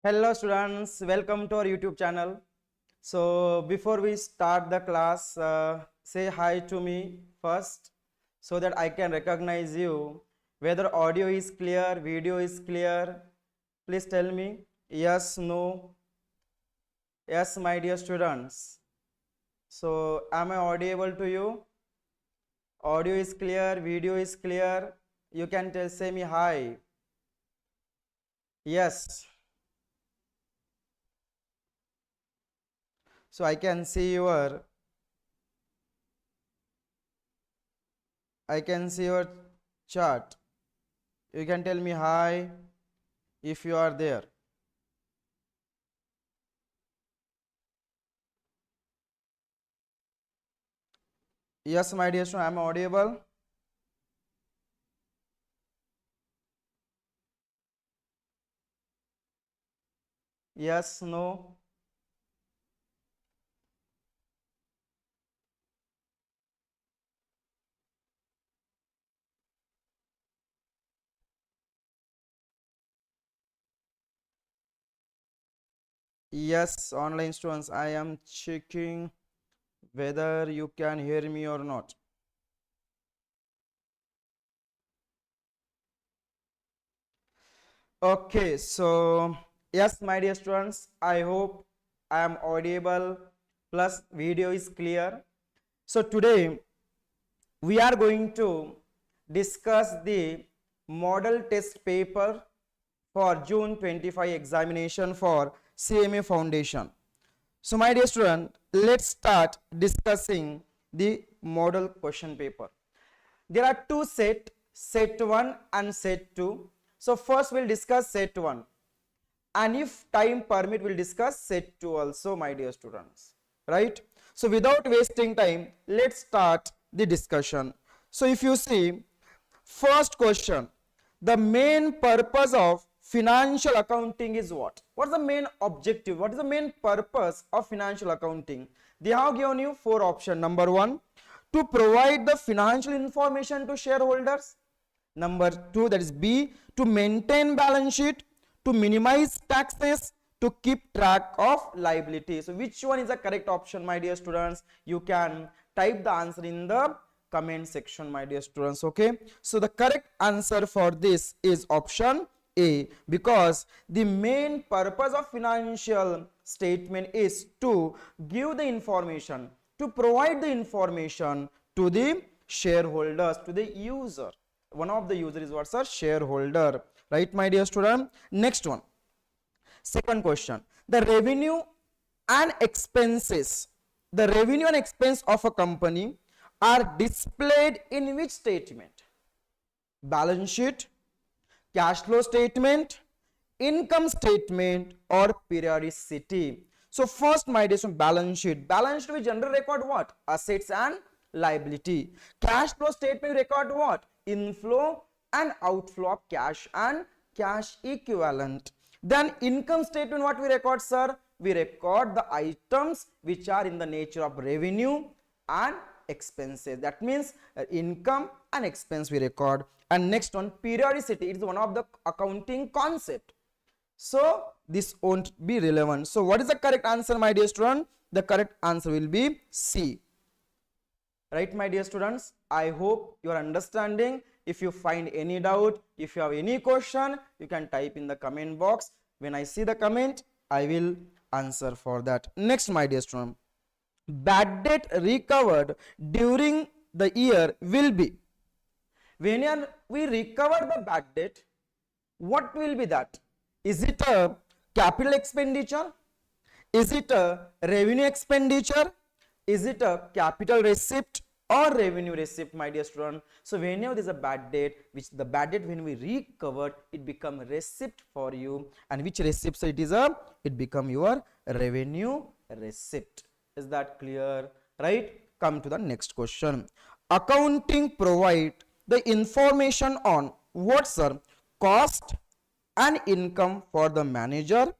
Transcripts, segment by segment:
Hello students, welcome to our YouTube channel. So before we start the class, say hi to me first so that I can recognize you. Whether audio is clear, video is clear, please tell me yes, no, yes my dear students. So am I audible to you? Audio is clear, video is clear. You can say me hi. Yes. So I can see your chart. You can tell me hi if you are there. Yes, my dear student, I am audible. Yes, no. Yes, online students, I am checking whether you can hear me or not. Okay, so yes, my dear students, I hope I am audible plus video is clear. So today we are going to discuss the model test paper for June 25 examination for CMA Foundation. So my dear student, let's start discussing the model question paper. There are two sets, set 1 and set 2. So first we'll discuss set 1, and if time permit we'll discuss set 2 also, my dear students, right? So without wasting time, let's start the discussion. So if you see, first question, the main purpose of financial accounting is what? What is the main objective? What is the main purpose of financial accounting? They have given you four options. Number 1, to provide the financial information to shareholders. Number 2, that is B, to maintain balance sheet, to minimize taxes, to keep track of liability. So which one is the correct option, my dear students? You can type the answer in the comment section, my dear students. Okay, so the correct answer for this is option A, because the main purpose of financial statement is to give the information, to provide the information to the shareholders, to the user. One of the user is what's a shareholder, right, my dear student? Next one, second question, the revenue and expenses, the revenue and expense of a company are displayed in which statement? Balance sheet, cash flow statement, income statement, or periodicity? So first, my dear student, balance sheet. Balance sheet we generally record what? Assets and liability. Cash flow statement we record what? Inflow and outflow of cash and cash equivalent. Then income statement, what we record, sir? We record the items which are in the nature of revenue and expenses. That means income and expense we record. And next one, periodicity. It is one of the accounting concept. So this won't be relevant. So what is the correct answer, my dear student? The correct answer will be C. Right, my dear students? I hope you are understanding. If you find any doubt, if you have any question, you can type in the comment box. When I see the comment, I will answer for that. Next, my dear student, bad debt recovered during the year will be, when we recover the bad debt, what will be that? Is it a capital expenditure? Is it a revenue expenditure? Is it a capital receipt or revenue receipt, my dear student? So whenever there is a bad debt, which the bad debt when we recovered, it become receipt for you, and which receipt? So it become your revenue receipt. Is that clear? Right? Come to the next question. Accounting provide the information on what, sir? Cost and income for the manager,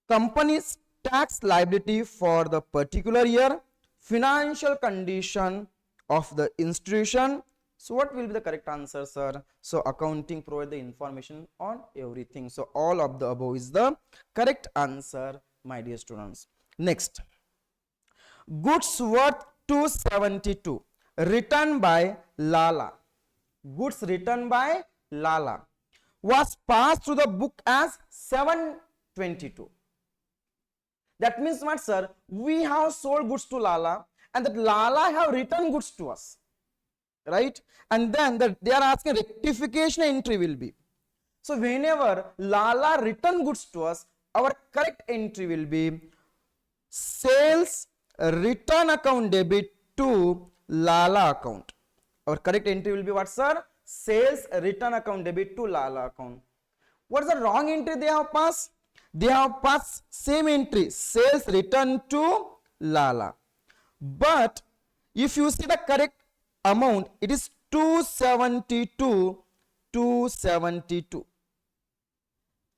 company's tax liability for the particular year, financial condition of the institution, So what will be the correct answer, sir? So accounting provide the information on everything. So all of the above is the correct answer, my dear students. Next, goods worth 272 written by Lala. Goods written by Lala was passed through the book as 722. That means what, sir? We have sold goods to Lala and that Lala have returned goods to us, right? And then they are asking rectification entry will be. So whenever Lala return goods to us, our correct entry will be sales return account debit to Lala account. Our correct entry will be what, sir? Sales return account debit to Lala account. What is the wrong entry they have passed? They have passed same entry, sales return to Lala. But if you see the correct amount, it is 272.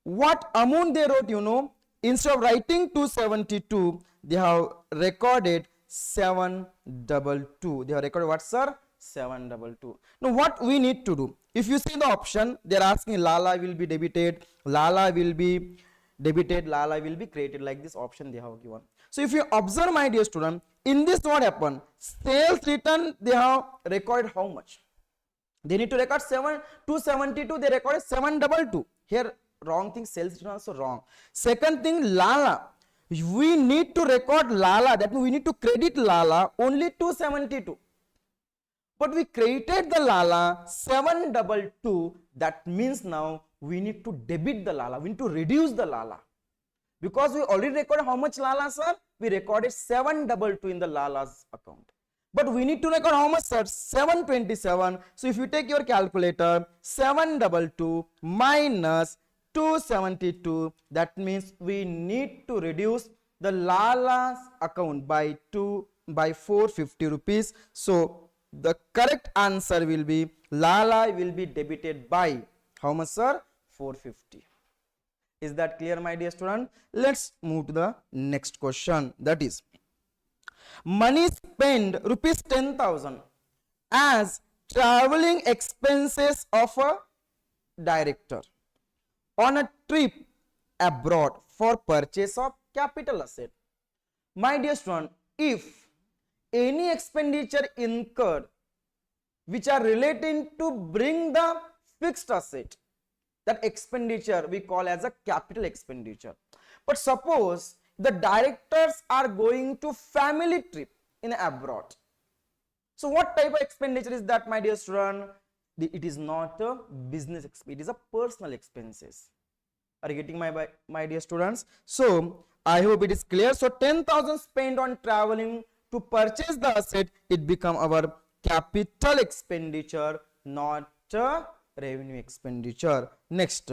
What amount they wrote, you know? Instead of writing 272, they have recorded 722. They have recorded what, sir? 722. Now what we need to do? If you see the option, they are asking Lala will be debited, Lala will be debited, Lala will be created, like this option they have given. So if you observe, my dear student, in this what happened? Sales return they have recorded how much? They need to record 272, they recorded 722. Here wrong thing, sales return also wrong. Second thing, Lala. We need to record Lala, that means we need to credit Lala only 272. But we created the Lala 722, that means now we need to debit the Lala, we need to reduce the Lala. Because we already recorded how much Lala, sir? We recorded 722 in the Lala's account. But we need to record how much, sir? 727. So if you take your calculator, 722 minus 272, that means we need to reduce the Lala's account by 450 rupees. So the correct answer will be Lala will be debited by how much, sir? 450. Is that clear, my dear student? Let's move to the next question. That is, money spent rupees 10,000 as traveling expenses of a director on a trip abroad for purchase of capital asset. My dear student, if any expenditure incurred which are relating to bring the fixed asset, that expenditure we call as a capital expenditure. But suppose the directors are going to family trip in abroad. So what type of expenditure is that, my dear student? It is not a business expense, it is a personal expenses. Are you getting my dear students? So I hope it is clear. So 10,000 spent on traveling to purchase the asset, it become our capital expenditure, not revenue expenditure. Next,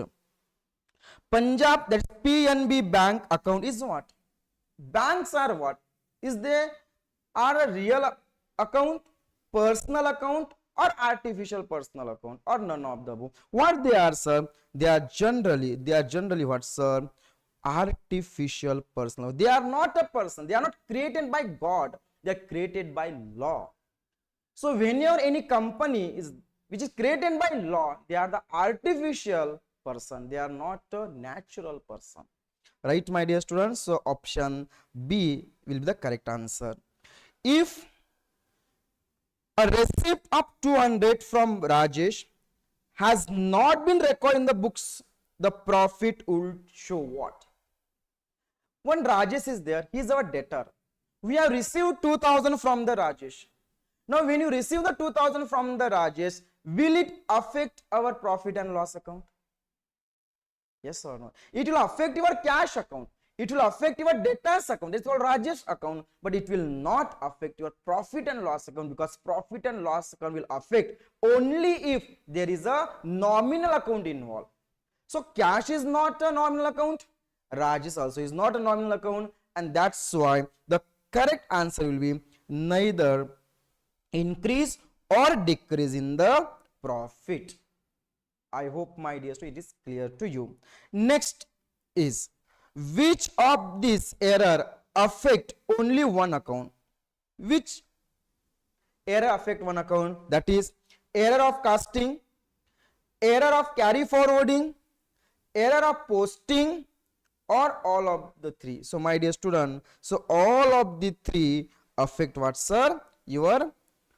Punjab, that PNB bank account is what? Banks are what? Is they are a real account, personal account, or artificial personal account, or none of the above? What they are, sir? They are generally what, sir? Artificial personal. They are not a person. They are not created by God. They are created by law. So whenever any company is which is created by law, they are the artificial person. They are not a natural person. Right, my dear students? So option B will be the correct answer. If a receipt of 200 from Rajesh has not been recorded in the books, the profit would show what? When Rajesh is there, he is our debtor. We have received 2,000 from the Rajesh. Now when you receive the 2,000 from the Rajesh, will it affect our profit and loss account? Yes or no? It will affect your cash account. It will affect your debtors account. It's called Rajesh account. But it will not affect your profit and loss account, because profit and loss account will affect only if there is a nominal account involved. So cash is not a nominal account. Rajesh also is not a nominal account. And that's why the correct answer will be neither increase or decrease in the profit. I hope, my dear student, it is clear to you. Next is, which of this error affect only one account? Which error affect one account? That is, error of casting, error of carry forwarding, error of posting, or all of the three? So my dear student, so all of the three affect what, sir? Your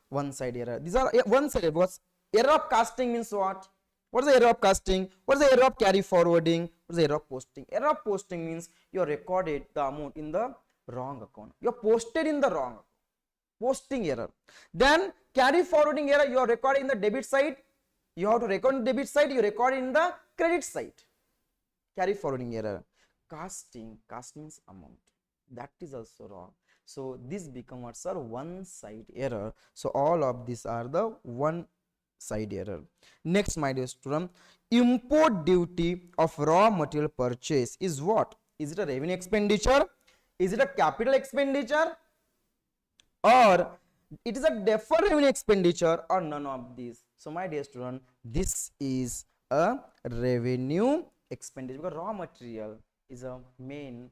one side error. These are one side error. Error of casting means what? What is the error of casting? What is the error of carry forwarding? What is the error of posting? Error of posting means you recorded the amount in the wrong account. You posted in the wrong account. Posting error. Then carry forwarding error, you are recording in the debit side. You have to record in the debit side, you record in the credit side. Carry forwarding error. Casting means amount. That is also wrong. So this becomes what, sir? One side error. So all of these are the one side error. Next, my dear student, import duty of raw material purchase is what? Is it a revenue expenditure? Is it a capital expenditure? Or it is a deferred revenue expenditure, or none of these? So my dear student, this is a revenue expenditure, because raw material is a main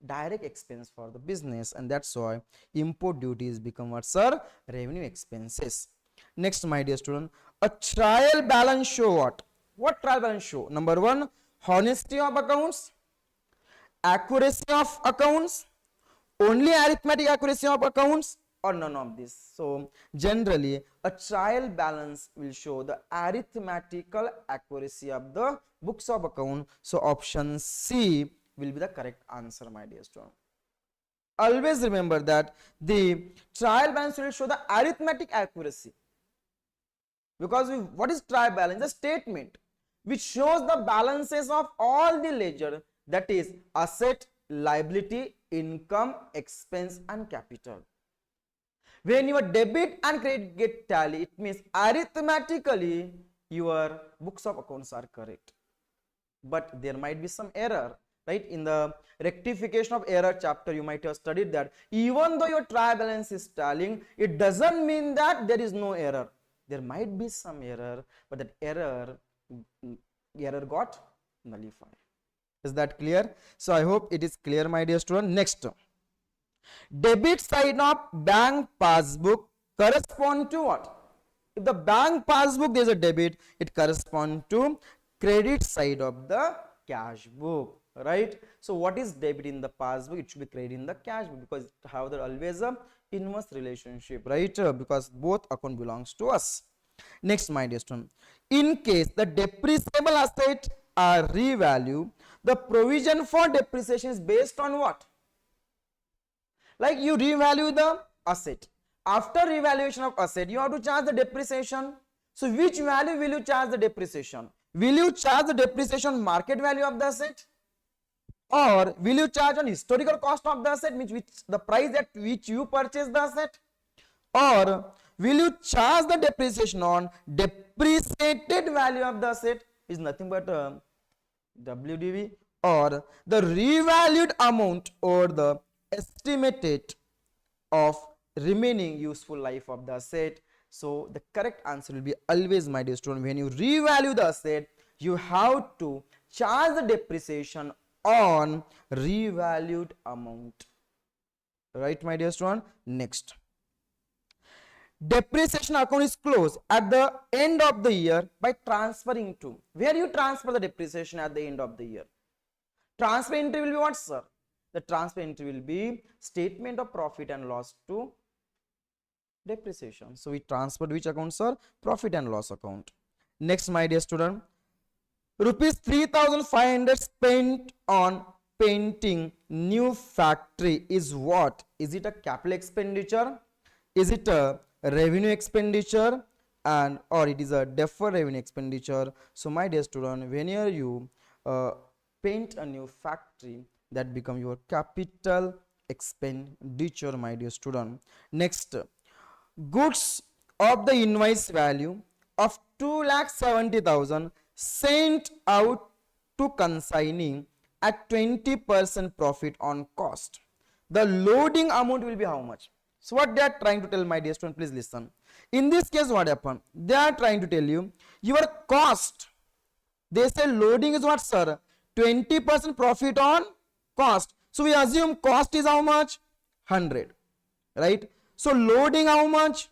direct expense for the business, and that's why import duties become what, sir? Revenue expenses. Next, my dear student, a trial balance show what? What trial balance show? Number one, honesty of accounts, accuracy of accounts, only arithmetic accuracy of accounts, or none of this. So generally a trial balance will show the arithmetical accuracy of the books of account. So option C will be the correct answer, my dear student. Always remember that the trial balance will show the arithmetic accuracy, because what is trial balance? A statement which shows the balances of all the ledger, that is asset, liability, income, expense, and capital. When your debit and credit get tally, it means arithmetically your books of accounts are correct, but there might be some error, right? In the rectification of error chapter, you might have studied that even though your trial balance is tallying, it doesn't mean that there is no error. There might be some error, but that error got nullified. Is that clear? So I hope it is clear, my dear student. Next, debit side of bank passbook correspond to what? If the bank passbook there is a debit, it corresponds to credit side of the cash book, right? So what is debit in the passbook? It should be credit in the cash book, because it have always a inverse relationship, right? Because both account belongs to us. Next, my dear student, in case the depreciable asset are revalued, the provision for depreciation is based on what? Like you revalue the asset. After revaluation of asset, you have to charge the depreciation. So which value will you charge the depreciation? Will you charge the depreciation market value of the asset? Or will you charge on historical cost of the asset, which the price at which you purchased the asset? Or will you charge the depreciation on depreciated value of the asset, is nothing but WDV, or the revalued amount or the estimated of remaining useful life of the asset? So the correct answer will be always, my dear student, when you revalue the asset, you have to charge the depreciation on revalued amount, right, my dear student? Next, depreciation account is closed at the end of the year by transferring to, where you transfer the depreciation at the end of the year? Transfer entry will be what, sir? The transfer entry will be statement of profit and loss to depreciation. So we transferred which account, sir? Profit and loss account. Next, my dear student, rupees 3,500 spent on painting new factory is what? Is it a capital expenditure? Is it a revenue expenditure? And or it is a deferred revenue expenditure? So my dear student, whenever you paint a new factory, that become your capital expenditure, my dear student. Next, goods of the invoice value of 2,70,000 sent out to consignee at 20% profit on cost. The loading amount will be how much? So what they are trying to tell, my dear student, please listen. In this case, what happened? They are trying to tell you your cost. They say loading is what, sir? 20% profit on cost. So we assume cost is how much? 100, right? So loading how much?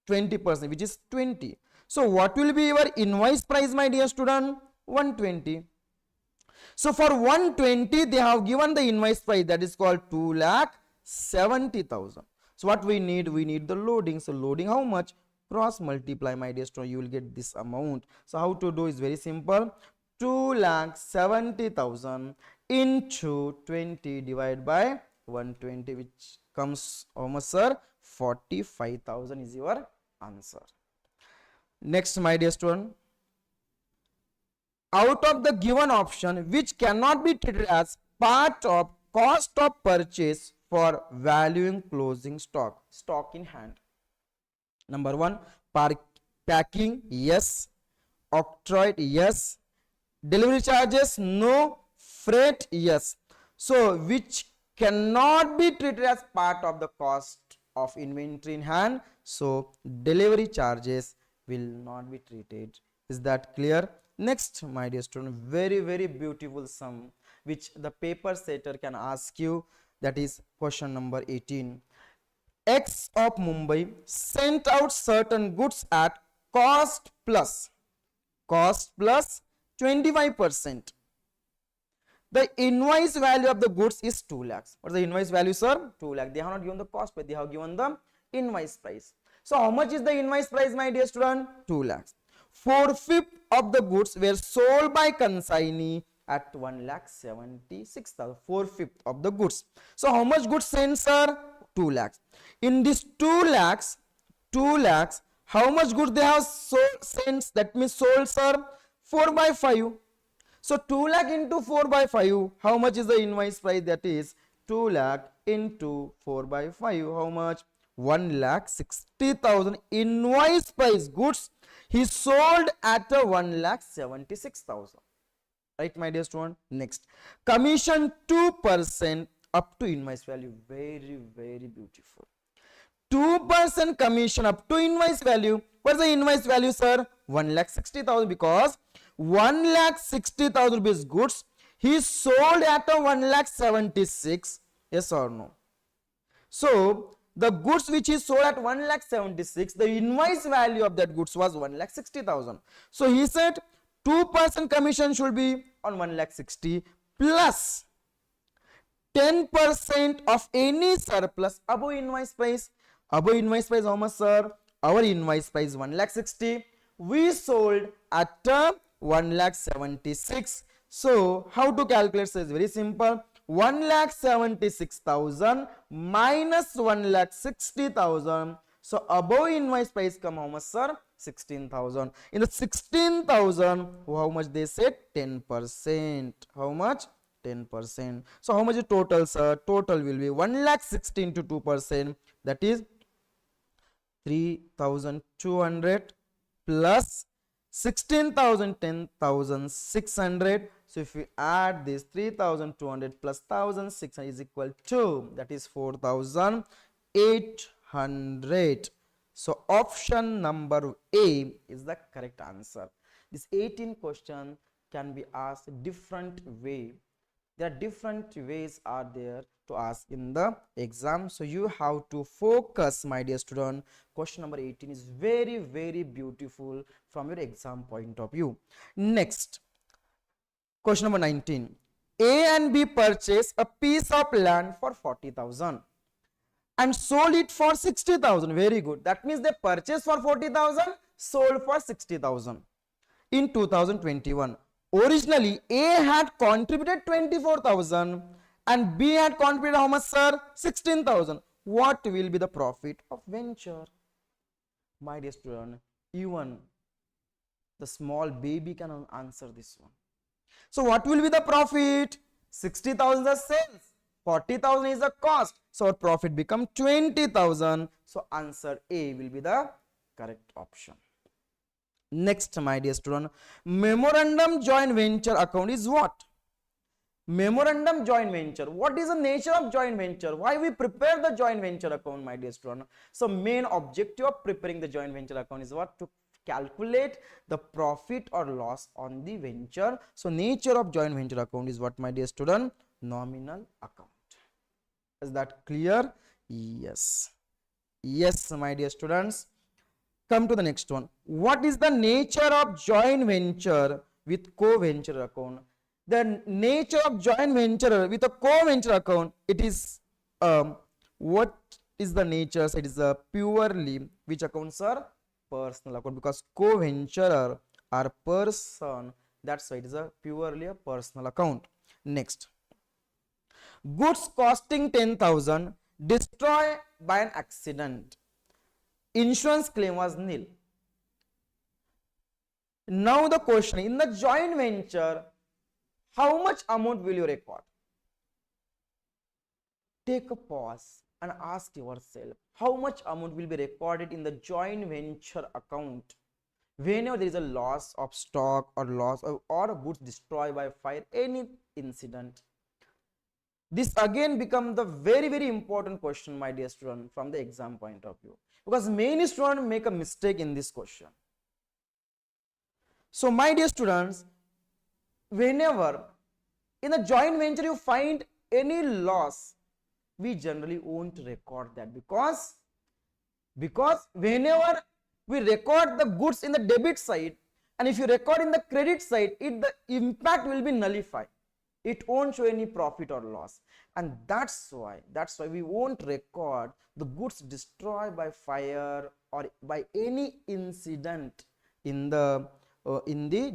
20%, which is 20. So what will be your invoice price, my dear student? 120. So for 120, they have given the invoice price, that is called 2,70,000. So what we need? We need the loading. So loading how much? Cross multiply, my dear student, you will get this amount. So how to do is very simple. 2,70,000 into 20 divided by 120, which comes how much, sir? 45,000 is your answer. Next, my dear student, out of the given option, which cannot be treated as part of cost of purchase for valuing closing stock in hand? Number 1, packing, yes. Octroi, yes. Delivery charges, no. Freight, yes. So which cannot be treated as part of the cost of inventory in hand? So delivery charges will not be treated. Is that clear? Next, my dear student, very beautiful sum which the paper setter can ask you, that is question number 18. X of Mumbai sent out certain goods at cost plus 25%. The invoice value of the goods is 2 lakhs. What is the invoice value, sir? 2 lakhs. They have not given the cost, but they have given the invoice price. So how much is the invoice price, my dear student? 2 lakhs. 4/5 of the goods were sold by consignee at 1,76,000. 4/5 of the goods. So how much goods sent, sir? 2 lakhs. In this 2 lakhs, how much goods they have sold, sent? That means sold, sir? 4/5. So 2 lakh into 4/5, how much is the invoice price? That is 2 lakh into 4/5. How much? 1,60,000 invoice price goods he sold at 1,76,000. Right, my dear student? Next, commission 2% up to invoice value. Very beautiful. 2% commission up to invoice value. What is the invoice value, sir? 1,60,000, because 1,60,000 rupees goods he sold at 1,76,000. Yes or no? So the goods which he sold at 1,76,000, the invoice value of that goods was 1,60,000. So he said 2% commission should be on 1,60,000 plus 10% of any surplus above invoice price. Above invoice price how much, sir? Our invoice price 1,60,000. We sold at 1,76,000. So how to calculate? So it's very simple. 1,76,000 minus 1,60,000. So above invoice price come how much, sir? 16,000. In the 16,000, how much they said? 10%. How much? 10%. So how much is total, sir? Total will be 1,60,000 into 2%. That is 3,200 plus 16,000, 10,600. So if we add this 3,200 plus 1,600 is equal to, that is 4,800. So option number A is the correct answer. This 18 question can be asked different way. There are different ways are there to ask in the exam. So you have to focus, my dear student. Question number 18 is very beautiful from your exam point of view. Next, question number 19. A and B purchased a piece of land for 40,000 and sold it for 60,000. Very good. That means they purchased for 40,000, sold for 60,000 in 2021. Originally, A had contributed 24,000 and B had contributed how much, sir? 16,000. What will be the profit of venture? My dear student, even the small baby can answer this one. So what will be the profit? 60,000 is sales, 40,000 is the cost. So our profit become 20,000. So answer A will be the correct option. Next, my dear student, memorandum joint venture account is what? Memorandum joint venture. What is the nature of joint venture? Why we prepare the joint venture account, my dear student? So main objective of preparing the joint venture account is what? To calculate the profit or loss on the venture. So nature of joint venture account is what, my dear student? Nominal account. Is that clear? Yes. Yes, my dear students. Come to the next one. What is the nature of joint venture with co-venture account? The nature of joint venture with a co-venture account, it is what is the nature? It is a purely which accounts are personal account, because co-venturer are person, that's why it is a purely a personal account. Next, goods costing 10,000 destroyed by an accident, insurance claim was nil. Now the question, in the joint venture, how much amount will you record? Take a pause and ask yourself, how much amount will be recorded in the joint venture account whenever there is a loss of stock or loss of, or goods destroyed by fire, any incident. This again becomes the very important question, my dear student, from the exam point of view, because many students make a mistake in this question. So my dear students, whenever in a joint venture you find any loss, we generally won't record that, because whenever we record the goods in the debit side, and if you record in the credit side, the impact will be nullified. It won't show any profit or loss, and that's why we won't record the goods destroyed by fire or by any incident in the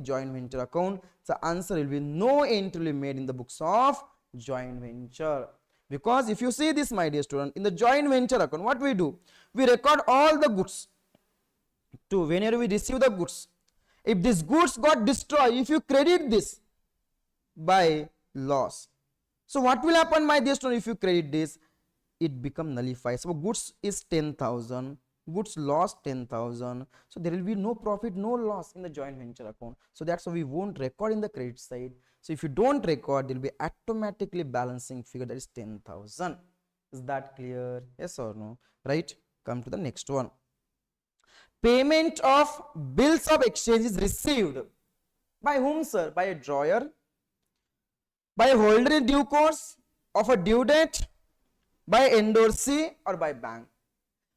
joint venture account. The answer will be no entry will be made in the books of joint venture, because if you see this, my dear student, in the joint venture account, what we do, we record all the goods to whenever we receive the goods. If these goods got destroyed, if you credit this by loss, so what will happen, my dear student, if you credit this, it become nullified. So goods is 10,000, goods lost 10,000, so there will be no profit, no loss in the joint venture account. So that's why we won't record in the credit side. So if you don't record, there will be automatically balancing figure, that is 10,000. Is that clear? Yes or no? Right? Come to the next one. Payment of bills of exchange is received by whom, sir? By a drawer, by a holder in due course of a due date, by endorsee, or by bank.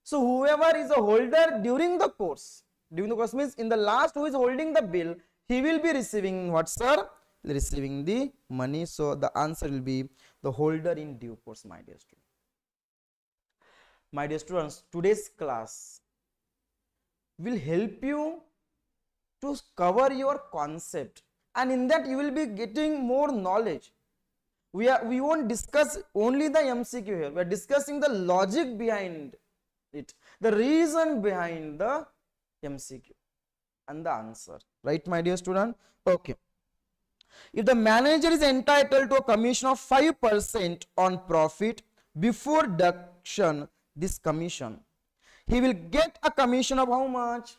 So whoever is a holder during the course means in the last, who is holding the bill, he will be receiving what, sir? Receiving the money. So the answer will be the holder in due course, my dear students. My dear students, today's class will help you to cover your concept, and in that you will be getting more knowledge. We won't discuss only the MCQ here, we are discussing the logic behind it, the reason behind the MCQ and the answer, right, my dear student? Okay. If the manager is entitled to a commission of 5% on profit before deduction this commission, he will get a commission of how much?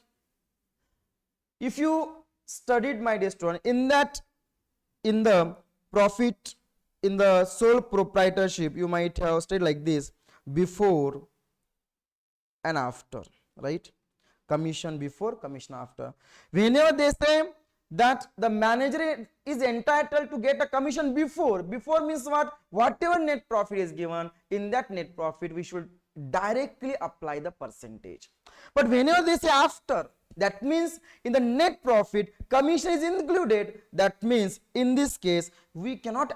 If you studied, my dear student, in the profit, in the sole proprietorship, you might have studied like this: before and after, right? Commission before, commission after. Whenever they say that the manager is entitled to get a commission before means what? Whatever net profit is given, in that net profit we should directly apply the percentage. But whenever they say after, that means in the net profit commission is included. That means in this case we cannot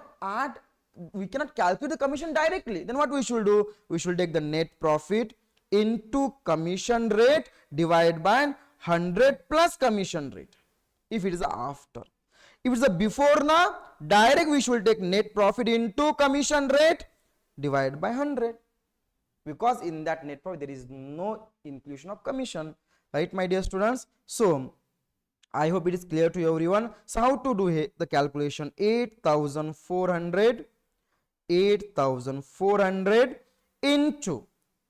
calculate the commission directly. Then what we should do? We should take the net profit into commission rate divided by 100 plus commission rate, if it is after. If it is a before, now direct we should take net profit into commission rate divided by 100, because in that net profit there is no inclusion of commission, right, my dear students? So I hope it is clear to everyone. So how to do the calculation? 8,400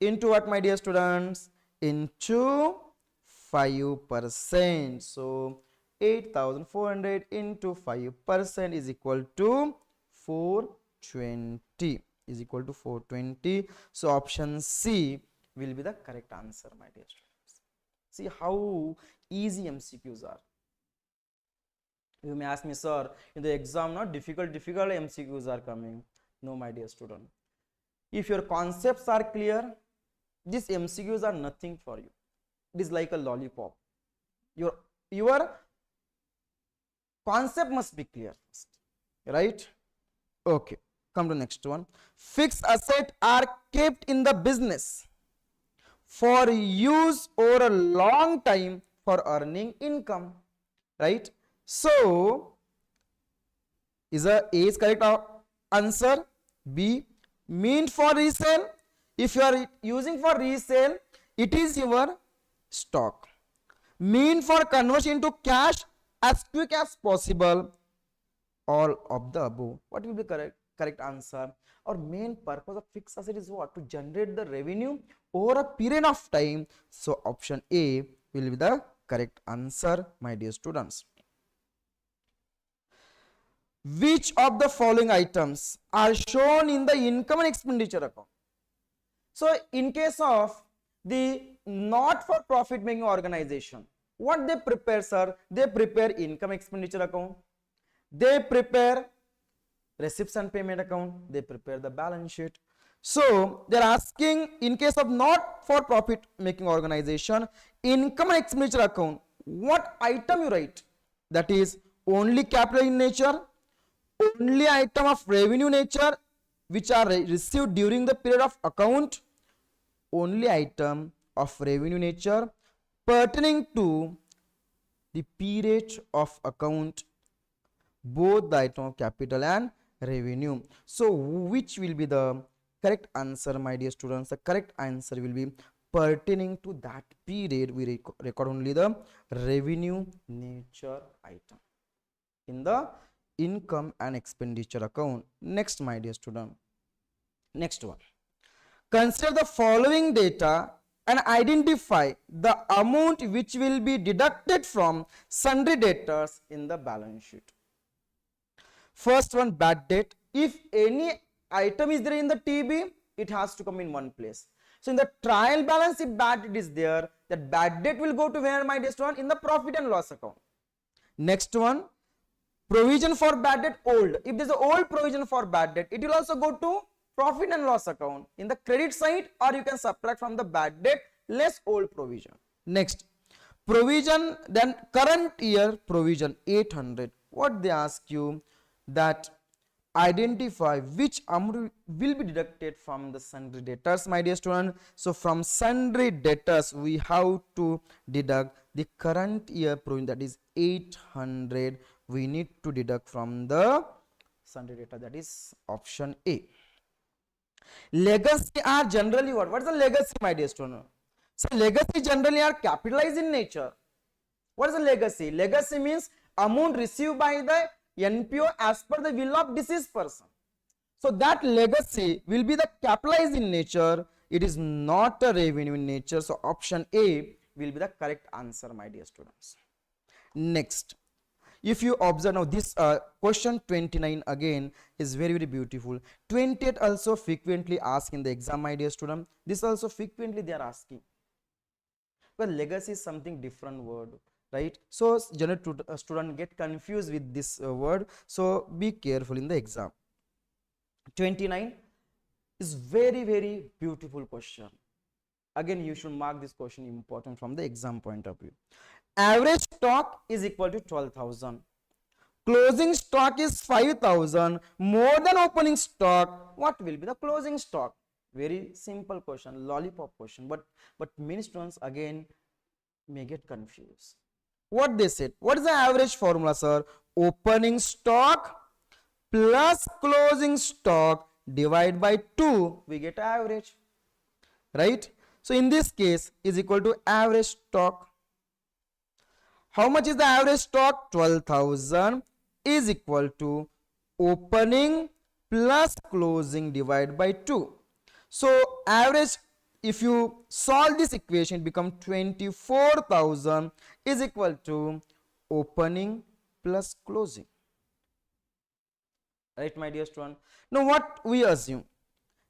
into what, my dear students? Into 5%. So 8,400 into 5% is equal to 420, is equal to 420. So option C will be the correct answer, my dear students. See how easy MCQs are. You may ask me, sir, in the exam not difficult MCQs are coming. No, my dear student. If your concepts are clear, these MCQs are nothing for you. it is like a lollipop. Your concept must be clear first, right? Okay, come to next one. Fixed assets are kept in the business for use over a long time for earning income, right? So is A is correct answer. B, meant for resale. If you are using for resale, it is your stock. Mean for conversion into cash as quick as possible. All of the above. What will be correct answer? Our main purpose of fixed asset is what? To generate the revenue over a period of time. So option A will be the correct answer, my dear students. Which of the following items are shown in the income and expenditure account? So in case of the not for profit making organization, what they prepare, sir? They prepare income expenditure account, they prepare receipts and payment account, they prepare the balance sheet. So they are asking, in case of not for profit making organization, income and expenditure account, what item you write? That is only capital in nature, only item of revenue nature which are received during the period of account, only item of revenue nature pertaining to the period of account, both the item of capital and revenue. So which will be the correct answer, my dear students? The correct answer will be pertaining to that period. We record only the revenue nature item in the income and expenditure account. Next, my dear student, next one. Consider the following data and identify the amount which will be deducted from sundry debtors in the balance sheet. First one, bad debt. If any item is there in the TB, it has to come in one place. So in the trial balance, if bad debt is there, that bad debt will go to where, my dear student? In the profit and loss account. Next one, provision for bad debt old. If there is an old provision for bad debt, it will also go to profit and loss account in the credit side, or you can subtract from the bad debt less old provision. Next, provision, then current year provision 800. What they ask you, that identify which amount will be deducted from the sundry debtors, my dear student. So from sundry debtors we have to deduct the current year provision, that is 800. We need to deduct from the sundry debtor, that is option A. Legacy are generally what? What is the legacy, my dear student? So legacy generally are capitalized in nature. What is the legacy? Legacy means amount received by the NPO as per the will of deceased person. So that legacy will be the capitalized in nature. It is not a revenue in nature. So option A will be the correct answer, my dear students. Next, if you observe now, this question 29 again is very beautiful. 28 also frequently asked in the exam, my dear student. This also frequently they are asking. But legacy is something different word, right? So generally student get confused with this word. So be careful in the exam. 29 is very beautiful question. Again, you should mark this question important from the exam point of view. Average stock is equal to 12,000. Closing stock is 5,000. More than opening stock. What will be the closing stock? Very simple question, lollipop question. But many students again may get confused. What they said? What is the average formula, sir? Opening stock plus closing stock divided by 2. We get average, right? So in this case is equal to average stock. How much is the average stock? 12,000 is equal to opening plus closing divided by 2. So average, if you solve this equation, it becomes 24,000 is equal to opening plus closing. Right, my dear student? Now what we assume?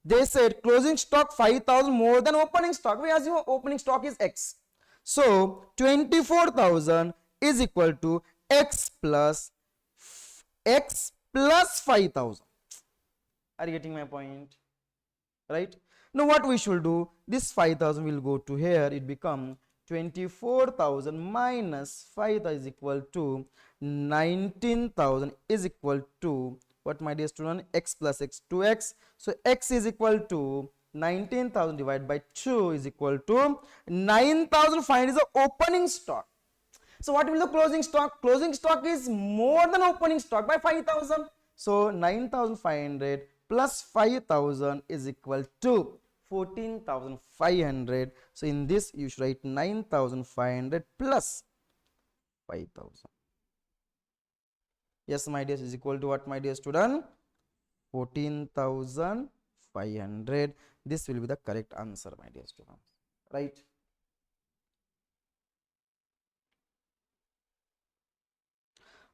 They said closing stock 5,000 more than opening stock. We assume opening stock is X. So 24,000 is equal to X plus 5,000. Are you getting my point? Right? Now what we should do? This 5,000 will go to here. It become 24,000 minus 5,000 is equal to 19,000 is equal to what, my dear student? X plus x, 2x. So x is equal to 19,000 divided by 2 is equal to 9,005 is the opening stock. So what will the closing stock? Closing stock is more than opening stock by 5,000. So 9,500 plus 5,000 is equal to 14,500. So in this you should write 9,500 plus 5,000. Yes, my dear, is equal to what, my dear student? 14,500. This will be the correct answer, my dear students. Right?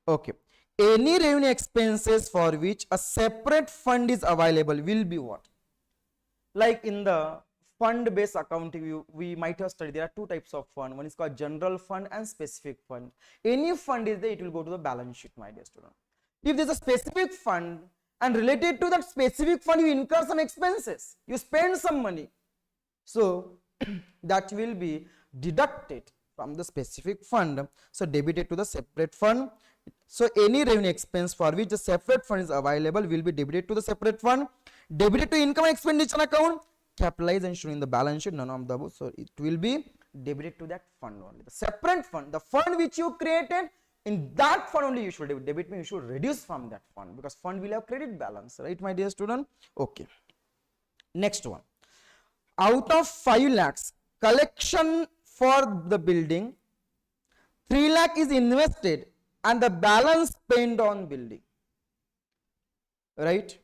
Okay. Any revenue expenses for which a separate fund is available will be what? Like in the fund based accounting, we might have studied there are two types of fund. One is called general fund and specific fund. Any fund is there, it will go to the balance sheet, my dear student. If there is a specific fund and related to that specific fund you incur some expenses, you spend some money, so that will be deducted from the specific fund, so debited to the separate fund. So any revenue expense for which a separate fund is available will be debited to the separate fund, debited to income and expenditure account, capitalized and shown in the balance sheet, none of the above. So it will be debited to that fund only. The separate fund, the fund which you created, in that fund only you should debit me, you should reduce from that fund, because fund will have credit balance, right, my dear student? Okay. Next one. Out of 5 lakhs collection for the building, 3 lakh is invested and the balance spent on building, right?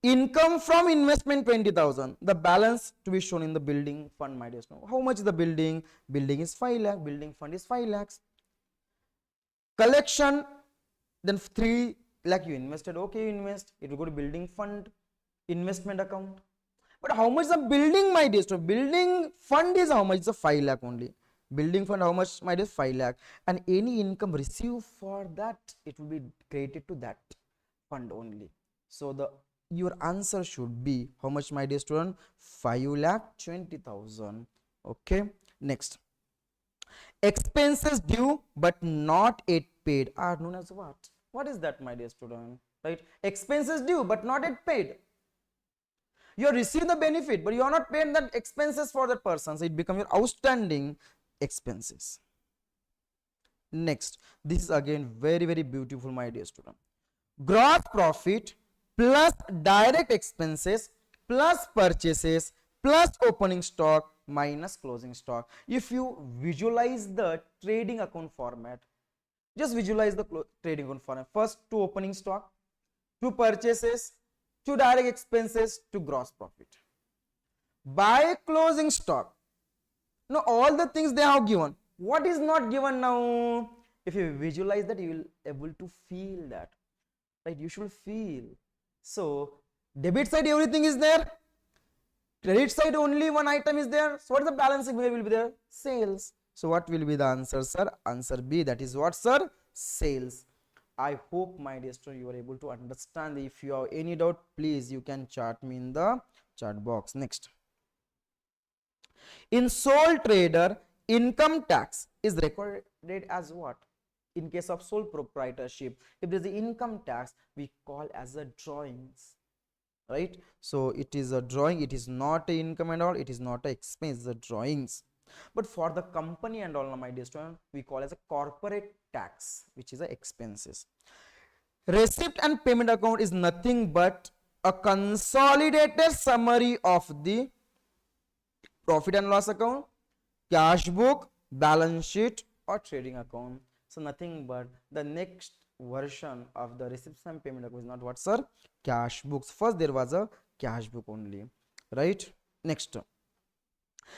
Income from investment 20,000, the balance to be shown in the building fund, my dear student. How much is the building? Building is 5 lakh, building fund is 5 lakhs. Collection, then 3 lakh you invested, okay, you invest, it will go to building fund, investment account. But how much is the building, my dear student? Building fund is how much? It's a 5 lakh only. Building fund, how much, my dear? 5 lakh. And any income received for that, it will be credited to that fund only. So your answer should be how much, my dear student? 5,20,000. Okay. Next. Expenses due but not yet paid are known as what? What is that, my dear student? Right? Expenses due but not yet paid. You receive the benefit, but you are not paid that expenses for that person. So it becomes your outstanding expenses. Next, this is again very, very beautiful, my dear student. Gross profit plus direct expenses plus purchases plus opening stock minus closing stock. If you visualize the trading account format, just visualize the trading account format. First, to opening stock, to purchases, to direct expenses, to gross profit. By closing stock, now all the things they have given. What is not given now? If you visualize that, you will able to feel that, right? You should feel. So debit side everything is there, credit side only one item is there. So what is the balancing where will be there? Sales. So what will be the answer, sir? Answer B, that is what, sir? Sales. I hope, my dear student, you are able to understand. If you have any doubt, please you can chat me in the chat box. Next. In sole trader, income tax is recorded as what? In case of sole proprietorship, if there is the income tax, we call as a drawings, right? So it is a drawing, it is not a income and all, it is not a expense, the drawings. But for the company and all, my dear student, we call as a corporate tax, which is the expenses. Receipt and payment account is nothing but a consolidated summary of the profit and loss account, cash book, balance sheet, or trading account. So nothing but the next version of the receipts and payment account is not what, sir? Cash books. First there was a cash book only, right? Next.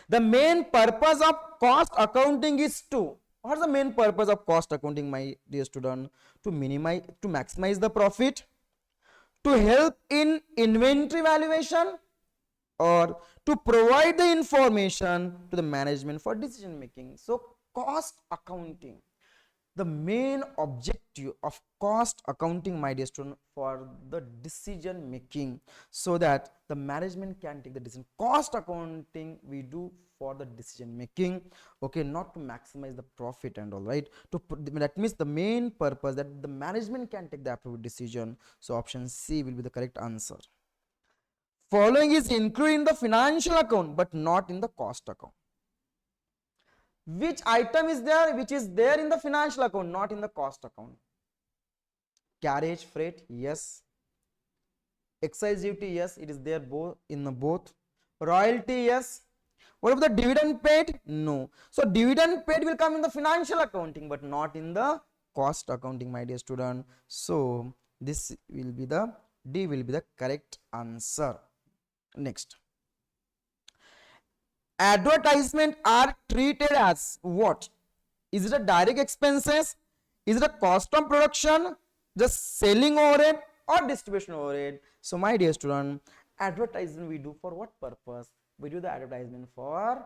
The main purpose of cost accounting is to, what is the main purpose of cost accounting, my dear student? To minimize, to maximize the profit, to help in inventory valuation, or to provide the information to the management for decision making. So cost accounting, the main objective of cost accounting, my dear student, for the decision making, so that the management can take the decision. Cost accounting we do for the decision making, okay, not to maximize the profit and all, right? That means the main purpose that the management can take the approved decision. So option C will be the correct answer. Following is included in the financial account but not in the cost account. Which item is there which is there in the financial account, not in the cost account? Carriage freight, yes. Excise duty, yes, it is there both in the both. Royalty, yes. What about the dividend paid? No. So dividend paid will come in the financial accounting but not in the cost accounting, my dear student. So this will be the D will be the correct answer. Next, advertisement are treated as what? Is it a direct expenses? Is it a cost of production, just selling overhead or distribution overhead? So my dear student, advertisement we do for what purpose? We do the advertisement for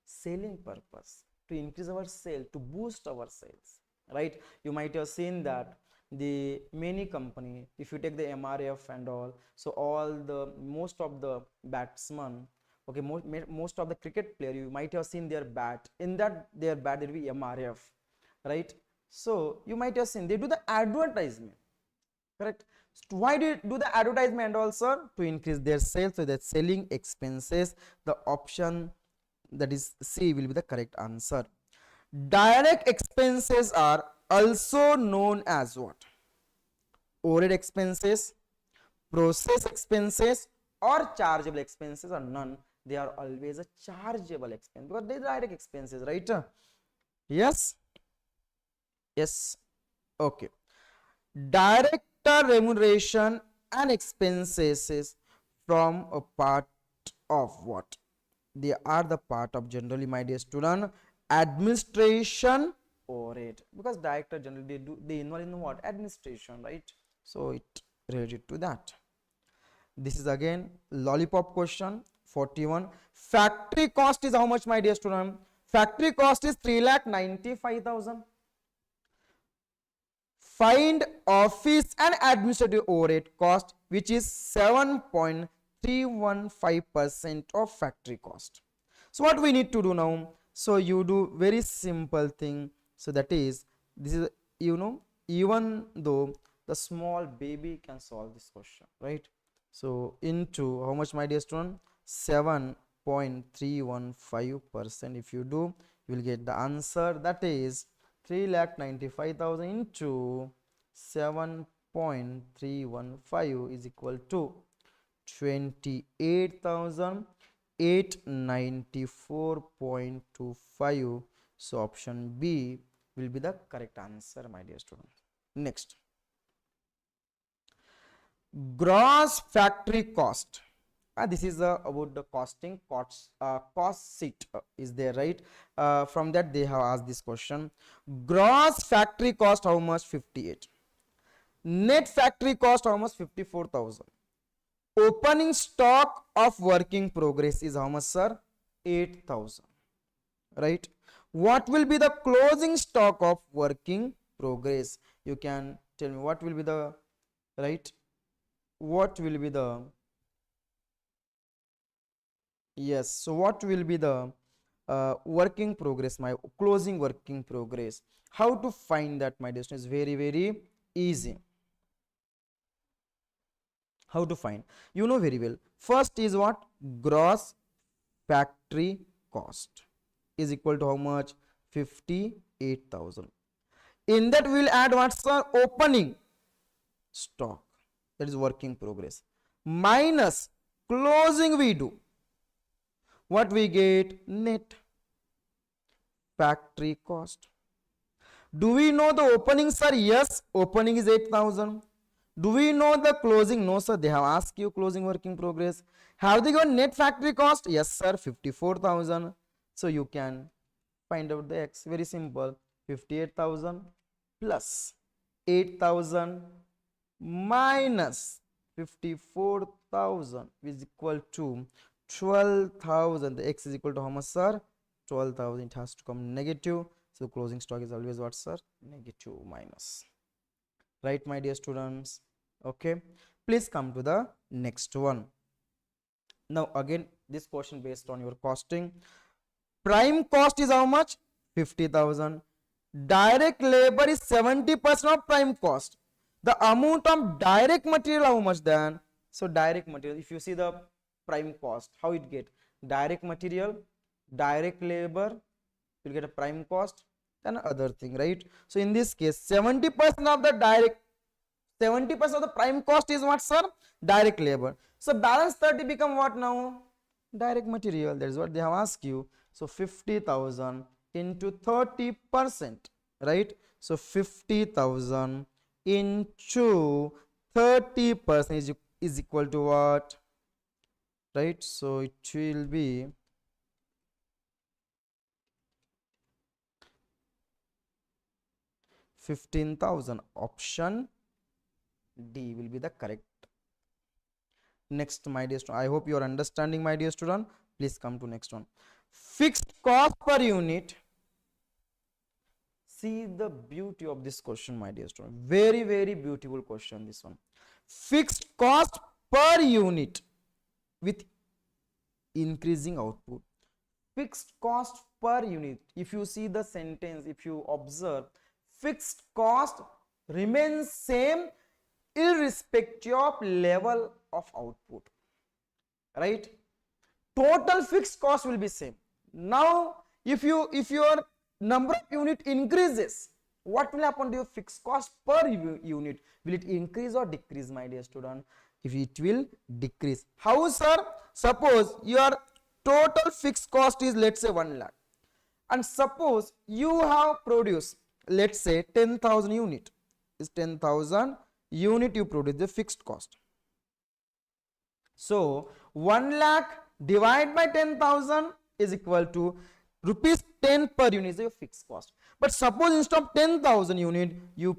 selling purpose, to increase our sale, to boost our sales, right? You might have seen that the many company, if you take the MRF and all, so all the most of the batsmen, okay, most of the cricket player, you might have seen their bat, in that their bat there will be MRF, right? So you might have seen they do the advertisement, correct? So why do you do the advertisement also? To increase their sales, so that selling expenses. The option that is C will be the correct answer. Direct expenses are also known as what? Overhead expenses, process expenses, or chargeable expenses, or none. They are always a chargeable expense because they are direct expenses, right? Yes. Yes. Okay. Director remuneration and expenses from a part of what? They are the part of, generally, my dear student, administration overhead, because director generally they involve in what? Administration, right? So it related to that. This is again lollipop question. 41. Factory cost is how much, my dear student? Factory cost is 3,95,000. Find office and administrative overhead cost, which is 7.315% of factory cost. So what we need to do now? So you do very simple thing. So that is, this is, even though the small baby can solve this question, right? So into how much, my dear student? 7.315%. If you do, you will get the answer, that is 3,95,000 into 7.315 is equal to 28,894.25. So option B will be the correct answer, my dear student. Next, gross factory cost. This is about the costing. Cost sheet is there, right? From that they have asked this question. Gross factory cost how much? 58. Net factory cost how much? 54,000. Opening stock of working progress is how much, sir? 8,000, right? What will be the closing stock of working progress? You can tell me what will be the, right? What will be the, yes, so what will be the working progress, my closing working progress? How to find that, my dear students? Is very, very easy. How to find? You know very well. First is what? Gross factory cost is equal to how much? 58,000. In that we will add what, sir? Opening stock, that is working progress, minus closing we do. What we get? Net factory cost. Do we know the opening, sir? Yes, opening is 8,000. Do we know the closing? No, sir. They have asked you closing working progress. Have they got net factory cost? Yes, sir. 54,000. So you can find out the X. Very simple. 58,000 plus 8,000 minus 54,000 is equal to 12,000. The X is equal to how much, sir? 12,000. It has to come negative. So closing stock is always what, sir? Negative minus. Right, my dear students? Okay. Please come to the next one. Now again this question based on your costing. Prime cost is how much? 50,000. Direct labor is 70% of prime cost. The amount of direct material how much then? So direct material, if you see the prime cost, how it get? Direct material, direct labor, you'll get a prime cost, then other thing, right? So in this case, 70% of the direct, 70% of the prime cost is what, sir? Direct labor. So balance 30 become what now? Direct material. That is what they have asked you. So 50,000 into 30%, right? So 50,000 into 30% is equal to what? Right? So it will be 15,000. Option D will be the correct. Next, my dear student, I hope you are understanding, my dear student. Please come to next one. Fixed cost per unit. See the beauty of this question, my dear student. Very, very beautiful question, this one. Fixed cost per unit with increasing output. Fixed cost per unit. If you see the sentence, if you observe, fixed cost remains same irrespective of level of output, right? Total fixed cost will be same. Now if your number of unit increases, what will happen to your fixed cost per unit? Will it increase or decrease, my dear student? If it will decrease. How, sir? Suppose your total fixed cost is, let's say, 1 lakh, and suppose you have produced, let's say, 10,000 unit. Is 10,000 unit you produce the fixed cost. So 1 lakh divided by 10,000 is equal to rupees 10 per unit is your fixed cost. But suppose instead of 10,000 unit you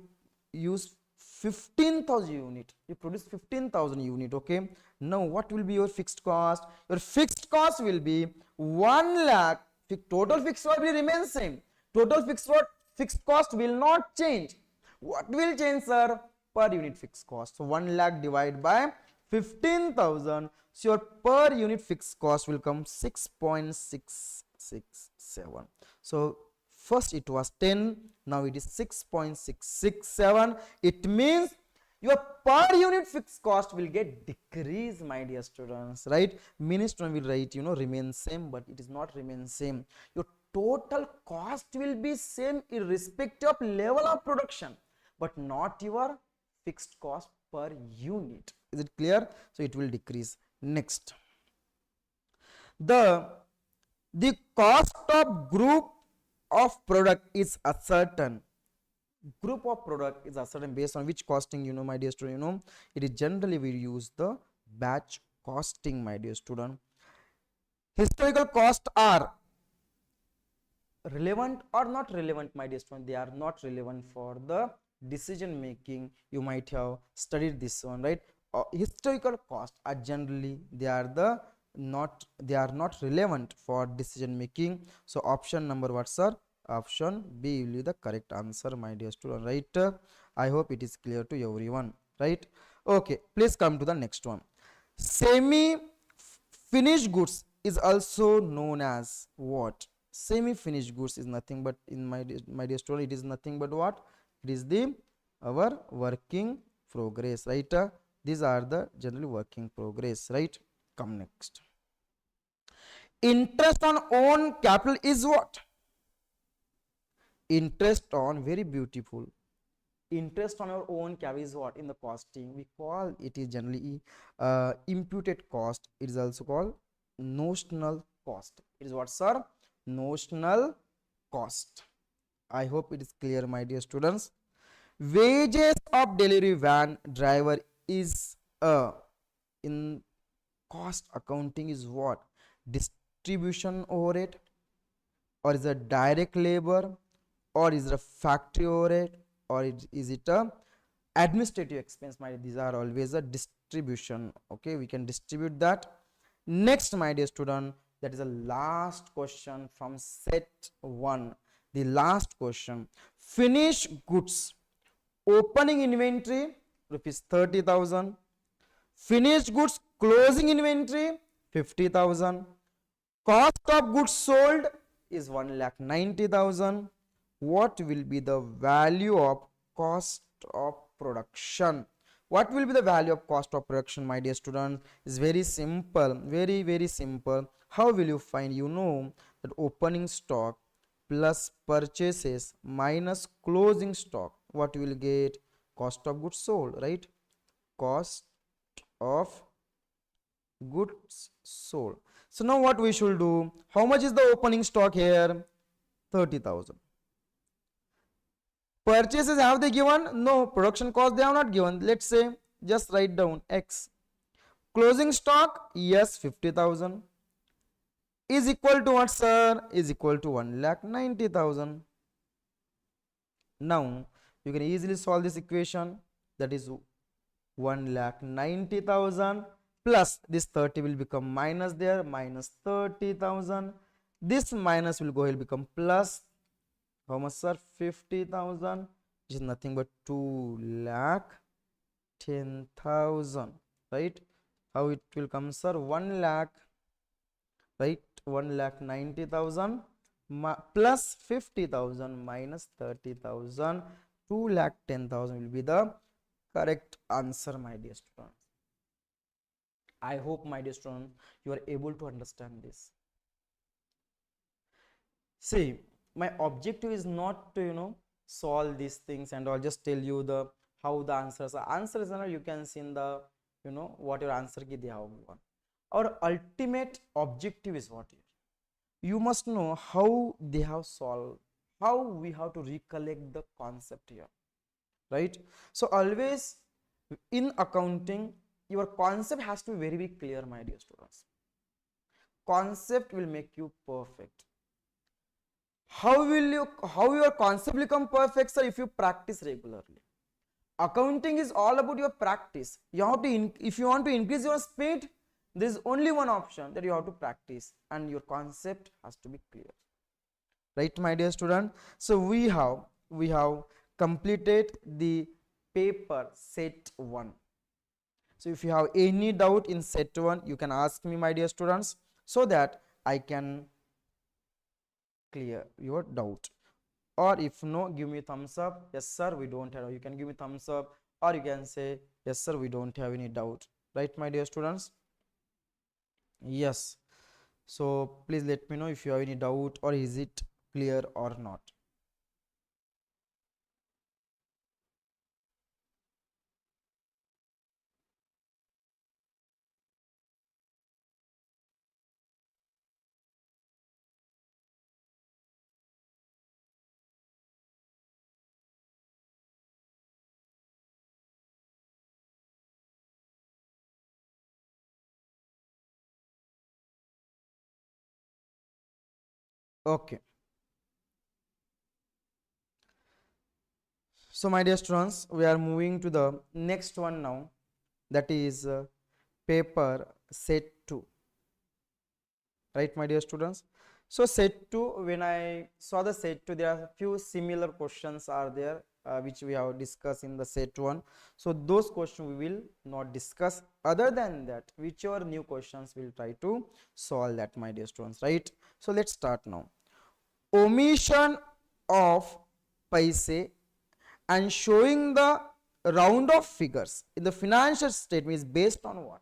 use 15,000 unit, you produce 15,000 unit. Okay, now what will be your fixed cost? Your fixed cost will be 1 lakh. Total fixed cost will remain same. Total fixed cost will not change. What will change, sir? Per unit fixed cost. So 1 lakh divided by 15,000. So your per unit fixed cost will come 6.667. So first it was 10, now it is 6.667. It means your per unit fixed cost will get decreased, my dear students, right? Many students will write, remain same, but it is not remain same. Your total cost will be same irrespective of level of production, but not your fixed cost per unit. Is it clear? So it will decrease. Next, the cost of group of product is uncertain. Group of product is uncertain based on which costing, my dear student, it is generally we use the batch costing, my dear student. Historical costs are relevant or not relevant, my dear student? They are not relevant for the decision making. You might have studied this one, right? Historical costs are generally they are not relevant for decision making. So option number what, sir? Option B will be the correct answer, my dear student, right? I hope it is clear to everyone, right? Okay, please come to the next one. Semi finished goods is also known as what? Semi finished goods is nothing but, in my dear student, it is nothing but what? It is our working progress, right? These are the generally working progress, right? Come next. Interest on own capital is what? Interest on, very beautiful. Interest on our own capital is what? In the costing we call it is generally imputed cost. It is also called notional cost. It is what, sir? Notional cost. I hope it is clear, my dear students. Wages of delivery van driver is in cost accounting is what? Distribution overhead, or is it direct labor, or is it a factory overhead, or is it a administrative expense? These are always a distribution. Okay, we can distribute that. Next, my dear student, that is the last question from set 1. The last question. Finished goods opening inventory rupees 30,000, finished goods closing inventory 50,000. Cost of goods sold is 1,90,000. What will be the value of cost of production? What will be the value of cost of production, my dear student? Is very simple, very simple. How will you find? You know that opening stock plus purchases minus closing stock. What you will get? Cost of goods sold, right? Cost of goods sold. So now what we should do? How much is the opening stock here? 30,000. Purchases have they given? No. Production cost they have not given. Let's say just write down X. Closing stock, yes, 50,000 is equal to what, sir? Is equal to 1,90,000. Now you can easily solve this equation. That is 1,90,000 plus this 30 will become minus there, minus 30,000. This minus will go ahead become plus. How much, sir? 50,000, which is nothing but 2,10,000, right? How it will come, sir? 1 lakh, right? 1,90,000 plus 50,000 minus 30,000, 2,10,000 will be the correct answer, my dear students. I hope, my dear students, you are able to understand this. See, my objective is not to solve these things and I'll just tell you the how the answers are. Answers are, you can see in the what your answer ki they have given. Our ultimate objective is what here? You must know how they have solved, how we have to recollect the concept here, right? So always in accounting, your concept has to be very clear, my dear students. Concept will make you perfect. How your concept become perfect, sir? If you practice regularly. Accounting is all about your practice. You have to if you want to increase your speed, there is only one option, that you have to practice, and your concept has to be clear, right, my dear student? So we have completed the paper set 1. So if you have any doubt in set 1, you can ask me, my dear students, so that I can clear your doubt. Or if no, give me thumbs up. Yes, sir, we don't have. You can give me thumbs up, or you can say, yes, sir, we don't have any doubt. Right, my dear students? Yes. So please let me know if you have any doubt, or is it clear or not. Okay. So my dear students, we are moving to the next one now, that is paper set 2. Right, my dear students? So set 2, when I saw the set 2, there are a few similar questions are there which we have discussed in the set 1. So those questions we will not discuss. Other than that, whichever new questions we'll try to solve that, my dear students, right? So let's start now. Omission of paise and showing the round of figures in the financial statement is based on what?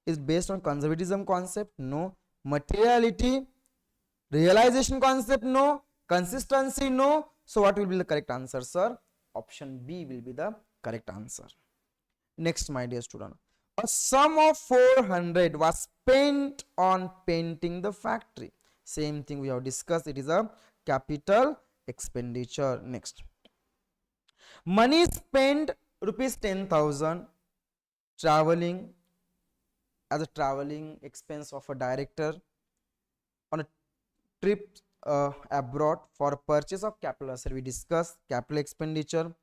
Is based on conservatism concept? No. Materiality, realization concept? No. Consistency? No. So what will be the correct answer, sir? Option B will be the correct answer. Next, my dear student, a sum of 400 was spent on painting the factory. Same thing we have discussed. It is a capital expenditure. Next, money spent rupees 10,000 traveling as a traveling expense of a director on a trip abroad for purchase of capital asset. We discussed capital expenditure.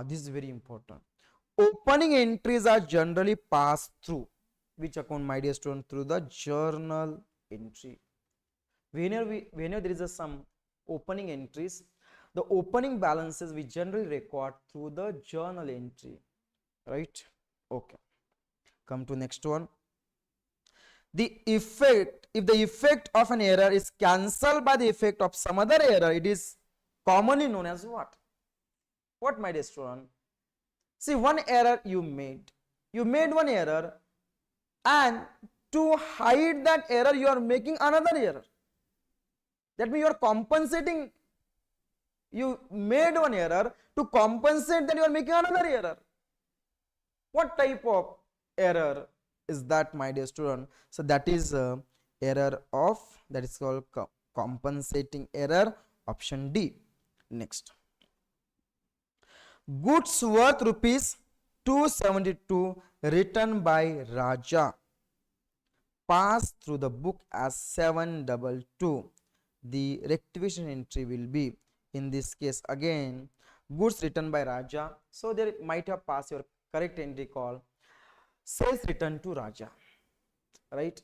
This is very important. Opening entries are generally passed through which account, my dear student? Through the journal entry. Whenever there is some opening entries, the opening balances we generally record through the journal entry, right? Okay, come to next one. if the effect of an error is cancelled by the effect of some other error, it is commonly known as what? What, my dear student? See, one error you made one error, and to hide that error you are making another error. That means you are compensating. You made one error, to compensate that you are making another error. What type of error is that, my dear student? So that is error of, that is called compensating error, option D. Next, goods worth rupees 272 written by Raja pass through the book as 722. The rectification entry will be, in this case again, goods written by Raja, so there might have passed your correct entry called sales written to Raja, right?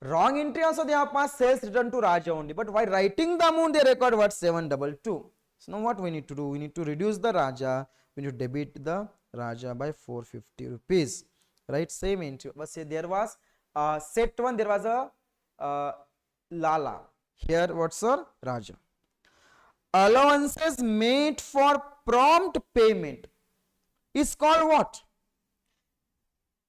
Wrong entry also they have passed sales written to Raja only, but while writing the amount they record what? 722. So now what we need to do? We need to reduce the Raja, we need to debit the Raja by 450 rupees, right? Same entry, but say there was set 1, there was a Lala, here what's our Raja. Allowances made for prompt payment is called what?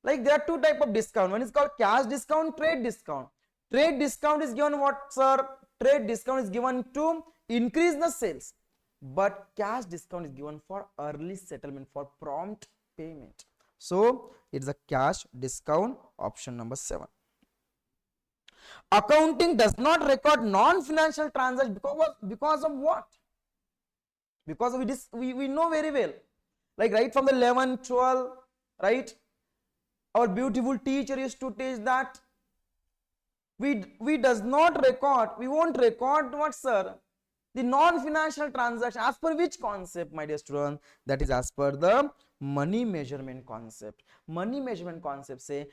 Like there are two type of discount. One is called cash discount, trade discount. Trade discount is given what, sir? Trade discount is given to increase the sales, but cash discount is given for early settlement, for prompt payment. So it's a cash discount, option number 7. Accounting does not record non-financial transactions because of what? Because we know very well, like right from the 11, 12, right? Our beautiful teacher used to teach that we does not record, we won't record what, sir? The non-financial transaction. As per which concept, my dear student? That is as per the money measurement concept. Money measurement concept say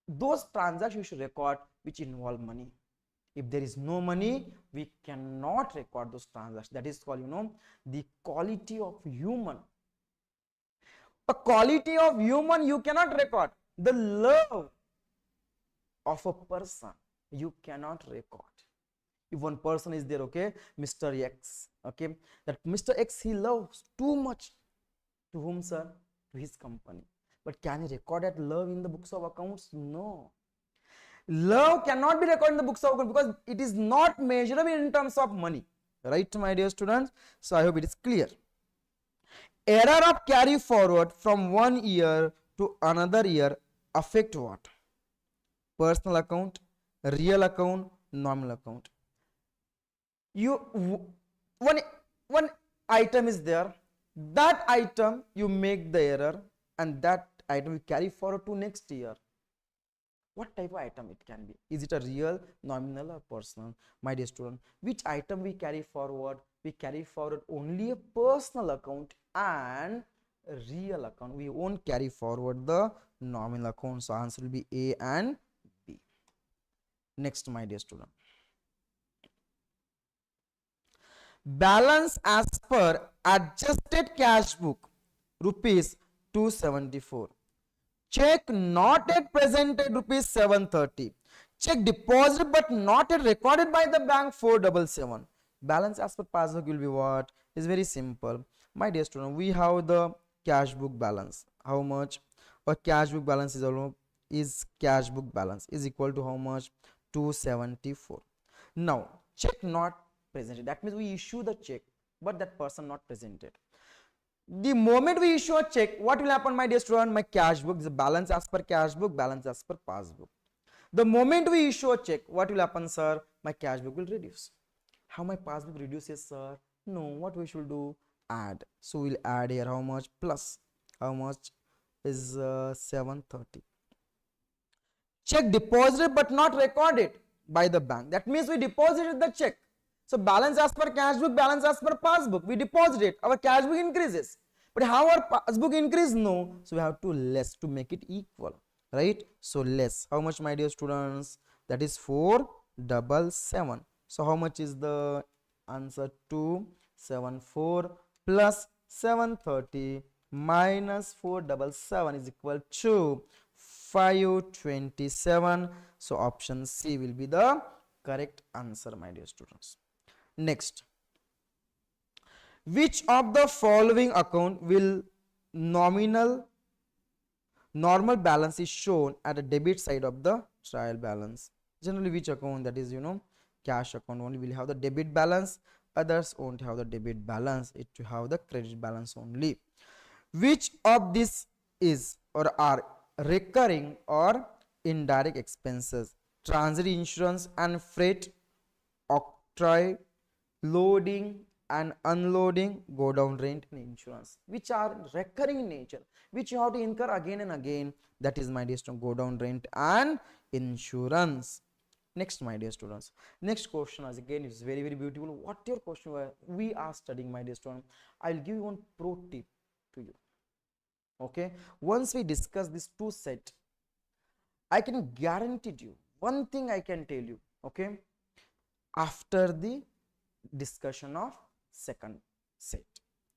those transactions you should record which involve money. If there is no money, we cannot record those transactions. That is called, the quality of human. A quality of human you cannot record. The love of a person you cannot record. If one person is there, okay, Mr. X, okay, that Mr. X, he loves too much. To whom, sir? To his company. But can he record that love in the books of accounts? No. Love cannot be recorded in the books of accounts because it is not measurable in terms of money. Right, my dear students? So I hope it is clear. Error of carry forward from one year to another year affect what? Personal account, real account, nominal account. One item is there, that item you make the error, and that item you carry forward to next year. What type of item it can be? Is it a real, nominal, or personal? My dear student, which item we carry forward? We carry forward only a personal account and a real account. We won't carry forward the nominal account. So answer will be A and B. Next, my dear student, balance as per adjusted cash book rupees 274. Check not yet presented rupees 730. Check deposited but not yet recorded by the bank 477. Balance as per passbook will be what? Is very simple. My dear student, we have the cash book balance. How much? Our cash book balance is cash book balance is equal to how much? 274. Now check not presented. That means we issue the check, but that person not presented. The moment we issue a check, what will happen, my dear student? My cash book is balance as per cash book, balance as per passbook. The moment we issue a check, what will happen, sir? My cash book will reduce. How my passbook reduces, sir? No, what we should do? Add. So we'll add here how much? Plus how much is 730. Check deposited but not recorded by the bank. That means we deposited the check. So balance as per cash book, balance as per passbook. We deposit it. Our cash book increases. But how our passbook increase? No. So we have to less to make it equal. Right? So less. How much, my dear students? That is 477. So how much is the answer? 274 plus 730 minus 477 is equal to 527. So option C will be the correct answer, my dear students. Next, which of the following account will nominal normal balance is shown at the debit side of the trial balance? Generally, which account, that is, cash account only will have the debit balance, others won't have the debit balance, it will have the credit balance only. Which of this is or are recurring or indirect expenses? Transit insurance and freight, octroi, loading and unloading, go down rent and insurance, which are recurring in nature, which you have to incur again and again. That is, my dear students, go down rent and insurance. Next, my dear students, next question is again is very very beautiful. What your question we are studying, my dear student? I'll give you one pro tip to you. Okay, once we discuss this two set, I can guarantee you one thing, I can tell you. Okay, after the discussion of second set.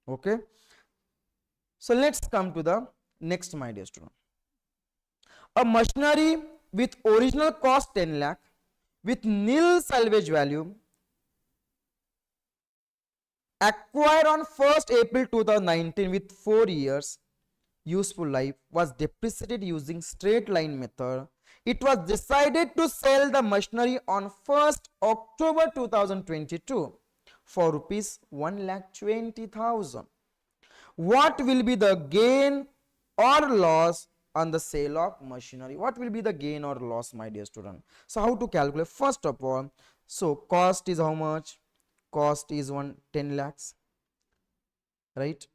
Okay, so let's come to the next, my dear student. A machinery with original cost 10 lakh with nil salvage value, acquired on 1st April 2019 with 4 years useful life, was depreciated using straight line method. It was decided to sell the machinery on 1st October 2022 for rupees 1,20,000. What will be the gain or loss on the sale of machinery? What will be the gain or loss, my dear student? So how to calculate? First of all, so cost is how much? Cost is 10 lakhs, right?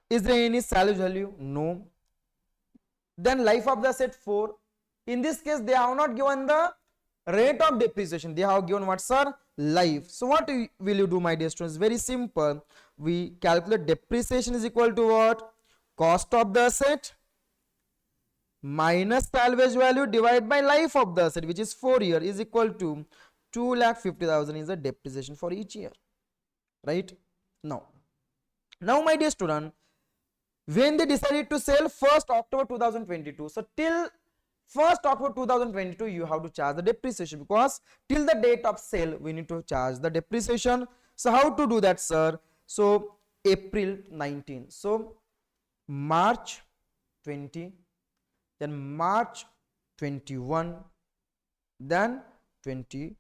Is there any salvage value? No. Then life of the asset 4. In this case, they have not given the rate of depreciation. They have given what, sir? Life. So what will you do, my dear students? Very simple. We calculate depreciation is equal to what? Cost of the asset minus salvage value divided by life of the asset, which is 4 years, is equal to 2,50,000 is the depreciation for each year, right? Now, my dear student, when they decided to sell 1st October 2022, so till 1st October 2022 you have to charge the depreciation, because till the date of sale we need to charge the depreciation. So how to do that, sir? So April 19, so March 20, then March 21, then 22.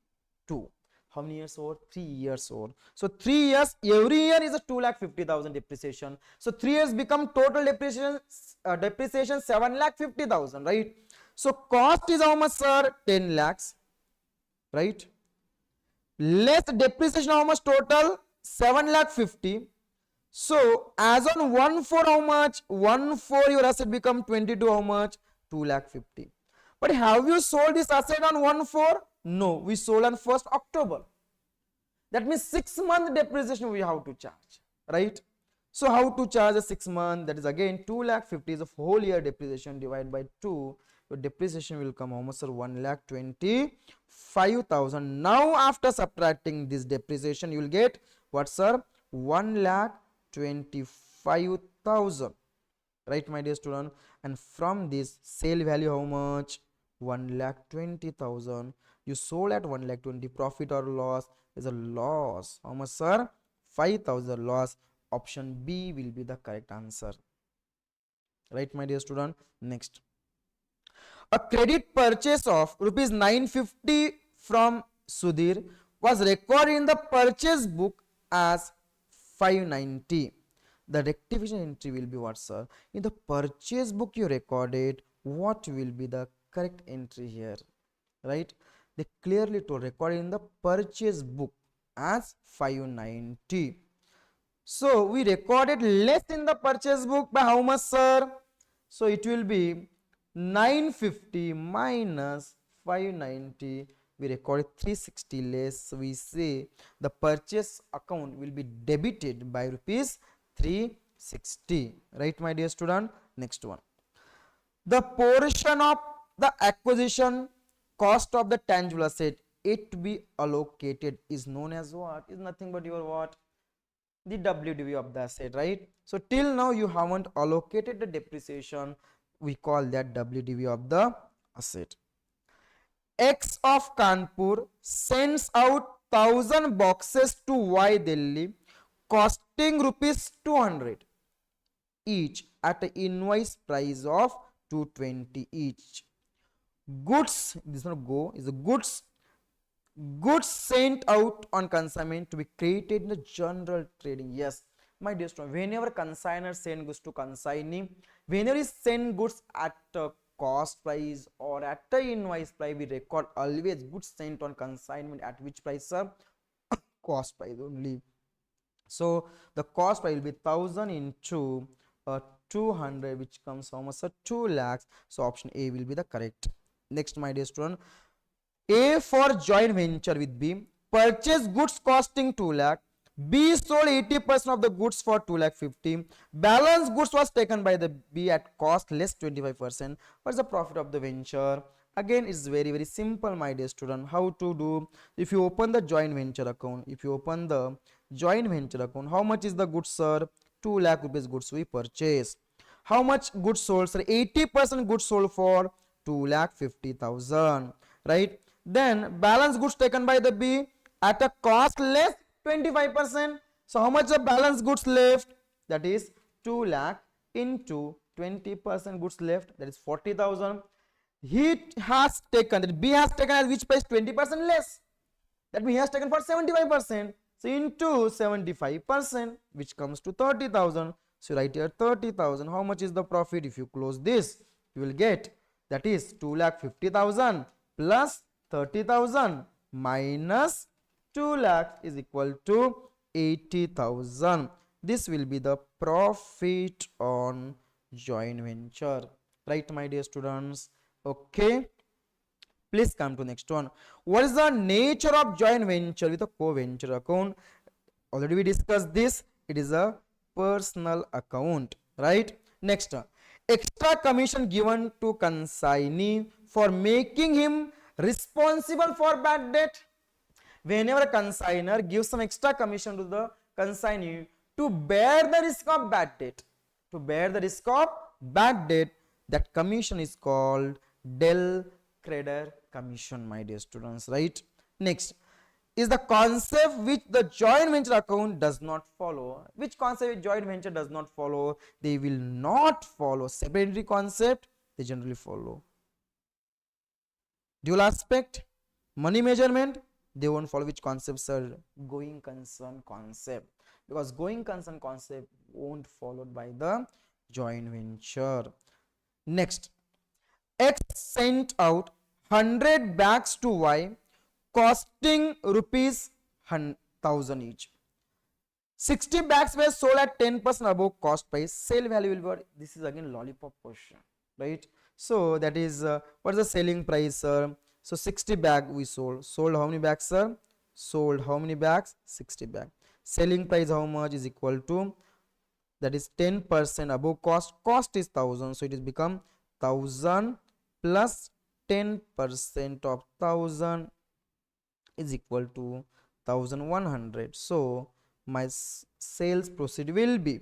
How many years over? 3 years over. So 3 years, every year is a 2,50,000 depreciation. So 3 years become total depreciation 7,50,000, right? So cost is how much, sir? 10 lakhs, right? Less depreciation how much total? 7,50,000. So as on 1/4 how much? 1/4 your asset become 22 how much? 2,50,000. But have you sold this asset on 1/4? No, we sold on 1st October. That means 6 month depreciation we have to charge, right? So how to charge a 6 month? That is again 2,50,000 is a whole year depreciation divided by 2. Your depreciation will come how much, sir? 1,25,000. Now after subtracting this depreciation, you will get what, sir? 1,25,000, right, my dear student? And from this sale value how much? 1,20,000. You sold at 1,20,000. Profit or loss? Is a loss. How much, sir? 5,000 loss. Option B will be the correct answer, right, my dear student? Next, a credit purchase of rupees 950 from Sudhir was recorded in the purchase book as 590. The rectification entry will be what, sir? In the purchase book you recorded, what will be the correct entry here, right? They clearly told recorded in the purchase book as 590. So we recorded less in the purchase book by how much, sir? So it will be 950 minus 590. We recorded 360 less. So we say the purchase account will be debited by rupees 360, right, my dear student? Next one, the portion of the acquisition cost of the tangible asset it to be allocated is known as what? Is nothing but your what? The WDV of the asset, right? So till now you haven't allocated the depreciation. we call that WDV of the asset. X of Kanpur sends out 1000 boxes to Y Delhi costing rupees 200 each at an invoice price of 220 each. Goods, this is not go, is the goods sent out on consignment to be created in the general trading. Yes, my dear student, whenever consignor send goods to consignee, whenever he send goods at a cost price or at a invoice price, we record always goods sent on consignment at which price, sir? Cost price only. So the cost price will be 1000 into 200, which comes how much, sir? 2 lakhs. So option A will be the correct. Next, my dear student, A for joint venture with B, purchase goods costing 2 lakh. B sold 80% of the goods for 2 lakh 50. Balance goods was taken by the B at cost less 25%. What is the profit of the venture? Again, it's very simple, my dear student. How to do? If you open the joint venture account, how much is the goods, sir? 2 lakh rupees goods we purchase. How much goods sold, sir? 80% goods sold for 2 lakh 50,000, right? Then balance goods taken by the B at a cost less 25%. So how much the balance goods left? That is 2 lakh into 20% goods left, that is 40,000. He has taken, that B has taken at which price? 20% less. That means he has taken for 75%. So into 75%, which comes to 30,000. So write here 30,000. How much is the profit? If you close this, you will get, that is 2,50,000 plus 30,000 minus 2 lakh is equal to 80,000. This will be the profit on joint venture, right, my dear students? Okay, please come to next one. What is the nature of joint venture with a co-venture account? Already we discussed this. It is a personal account, right? Next, extra commission given to consignee for making him responsible for bad debt. Whenever a consignor gives some extra commission to the consignee to bear the risk of bad debt, that commission is called del creditor commission, my dear students, right? Next is the concept which the joint venture account does not follow. Which concept joint venture does not follow? They will not follow separate concept, they generally follow dual aspect, money measurement. They won't follow which concepts are going concern concept, because going concern concept won't followed by the joint venture. Next, X sent out 100 bags to Y costing rupees 1,000 each. 60 bags were sold at 10% above cost price. Sale value will be, this is again lollipop question, right? So that is what is the selling price, sir? So 60 bag we sold. Sold how many bags, sir? Sold how many bags? 60 bags. Selling price how much is equal to, that is 10% above cost. Cost is 1,000, so it is become 1,000 plus 10% of 1,000 is equal to 1,100. So my sales proceed will be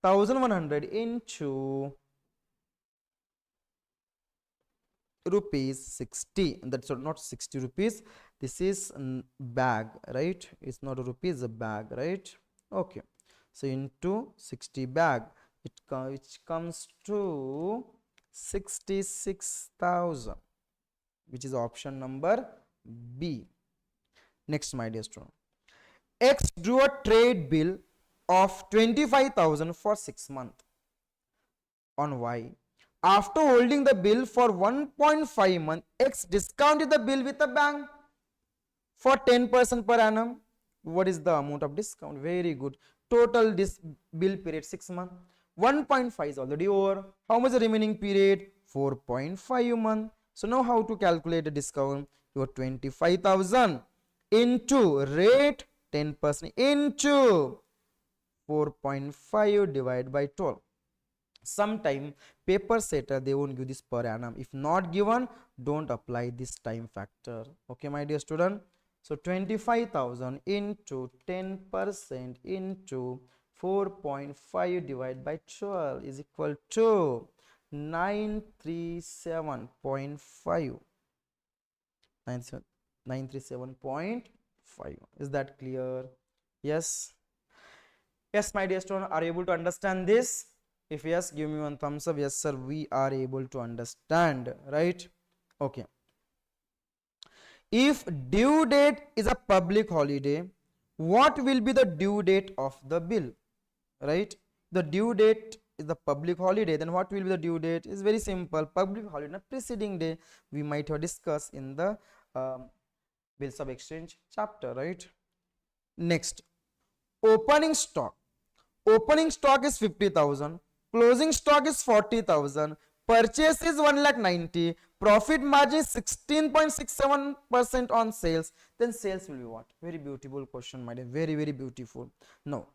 1,100 into rupees 60. That's not 60 rupees. This is bag, right? It's not a rupees, a bag, right? Okay. So into 60 bag, which comes to 66,000, which is option number B. Next, my dear student, X drew a trade bill of 25,000 for 6 months on Y. After holding the bill for 1.5 months, X discounted the bill with a bank for 10% per annum. What is the amount of discount? Very good. Total this bill period 6 months. 1.5 is already over. How much is the remaining period? 4.5 months. So now how to calculate the discount? Your 25,000 into rate 10% into 4.5 divided by 12. Sometime paper setter they won't give this per annum. If not given, don't apply this time factor. Okay, my dear student. So 25,000 into 10% into 4.5 divided by 12 is equal to 937.5. 937.5. Is that clear? Yes. Yes, my dear student, are you able to understand this? If yes, give me one thumbs up. Yes, sir, we are able to understand, right? Okay. If due date is a public holiday, what will be the due date of the bill? Right? The due date is the public holiday, then what will be the due date? Is very simple. Public holiday preceding day we might have discussed in the bills of exchange chapter, right? Next, opening stock. Opening stock is 50,000, closing stock is 40,000, purchase is 1,90,000, profit margin is 16.67% on sales. Then sales will be what? Very beautiful question, my dear. Very, very beautiful. Now,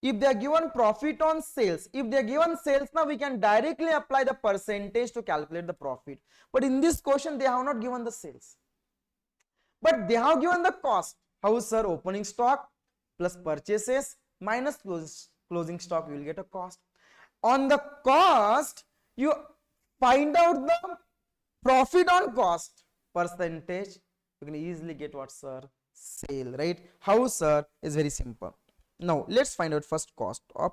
if they are given profit on sales, if they are given sales, now we can directly apply the percentage to calculate the profit. But in this question, they have not given the sales, but they have given the cost. How, sir? Opening stock plus purchases minus closing stock, you will get a cost. On the cost, you find out the profit on cost percentage. You can easily get what, sir? Sale, right? How, sir? Is very simple. Now let's find out first cost of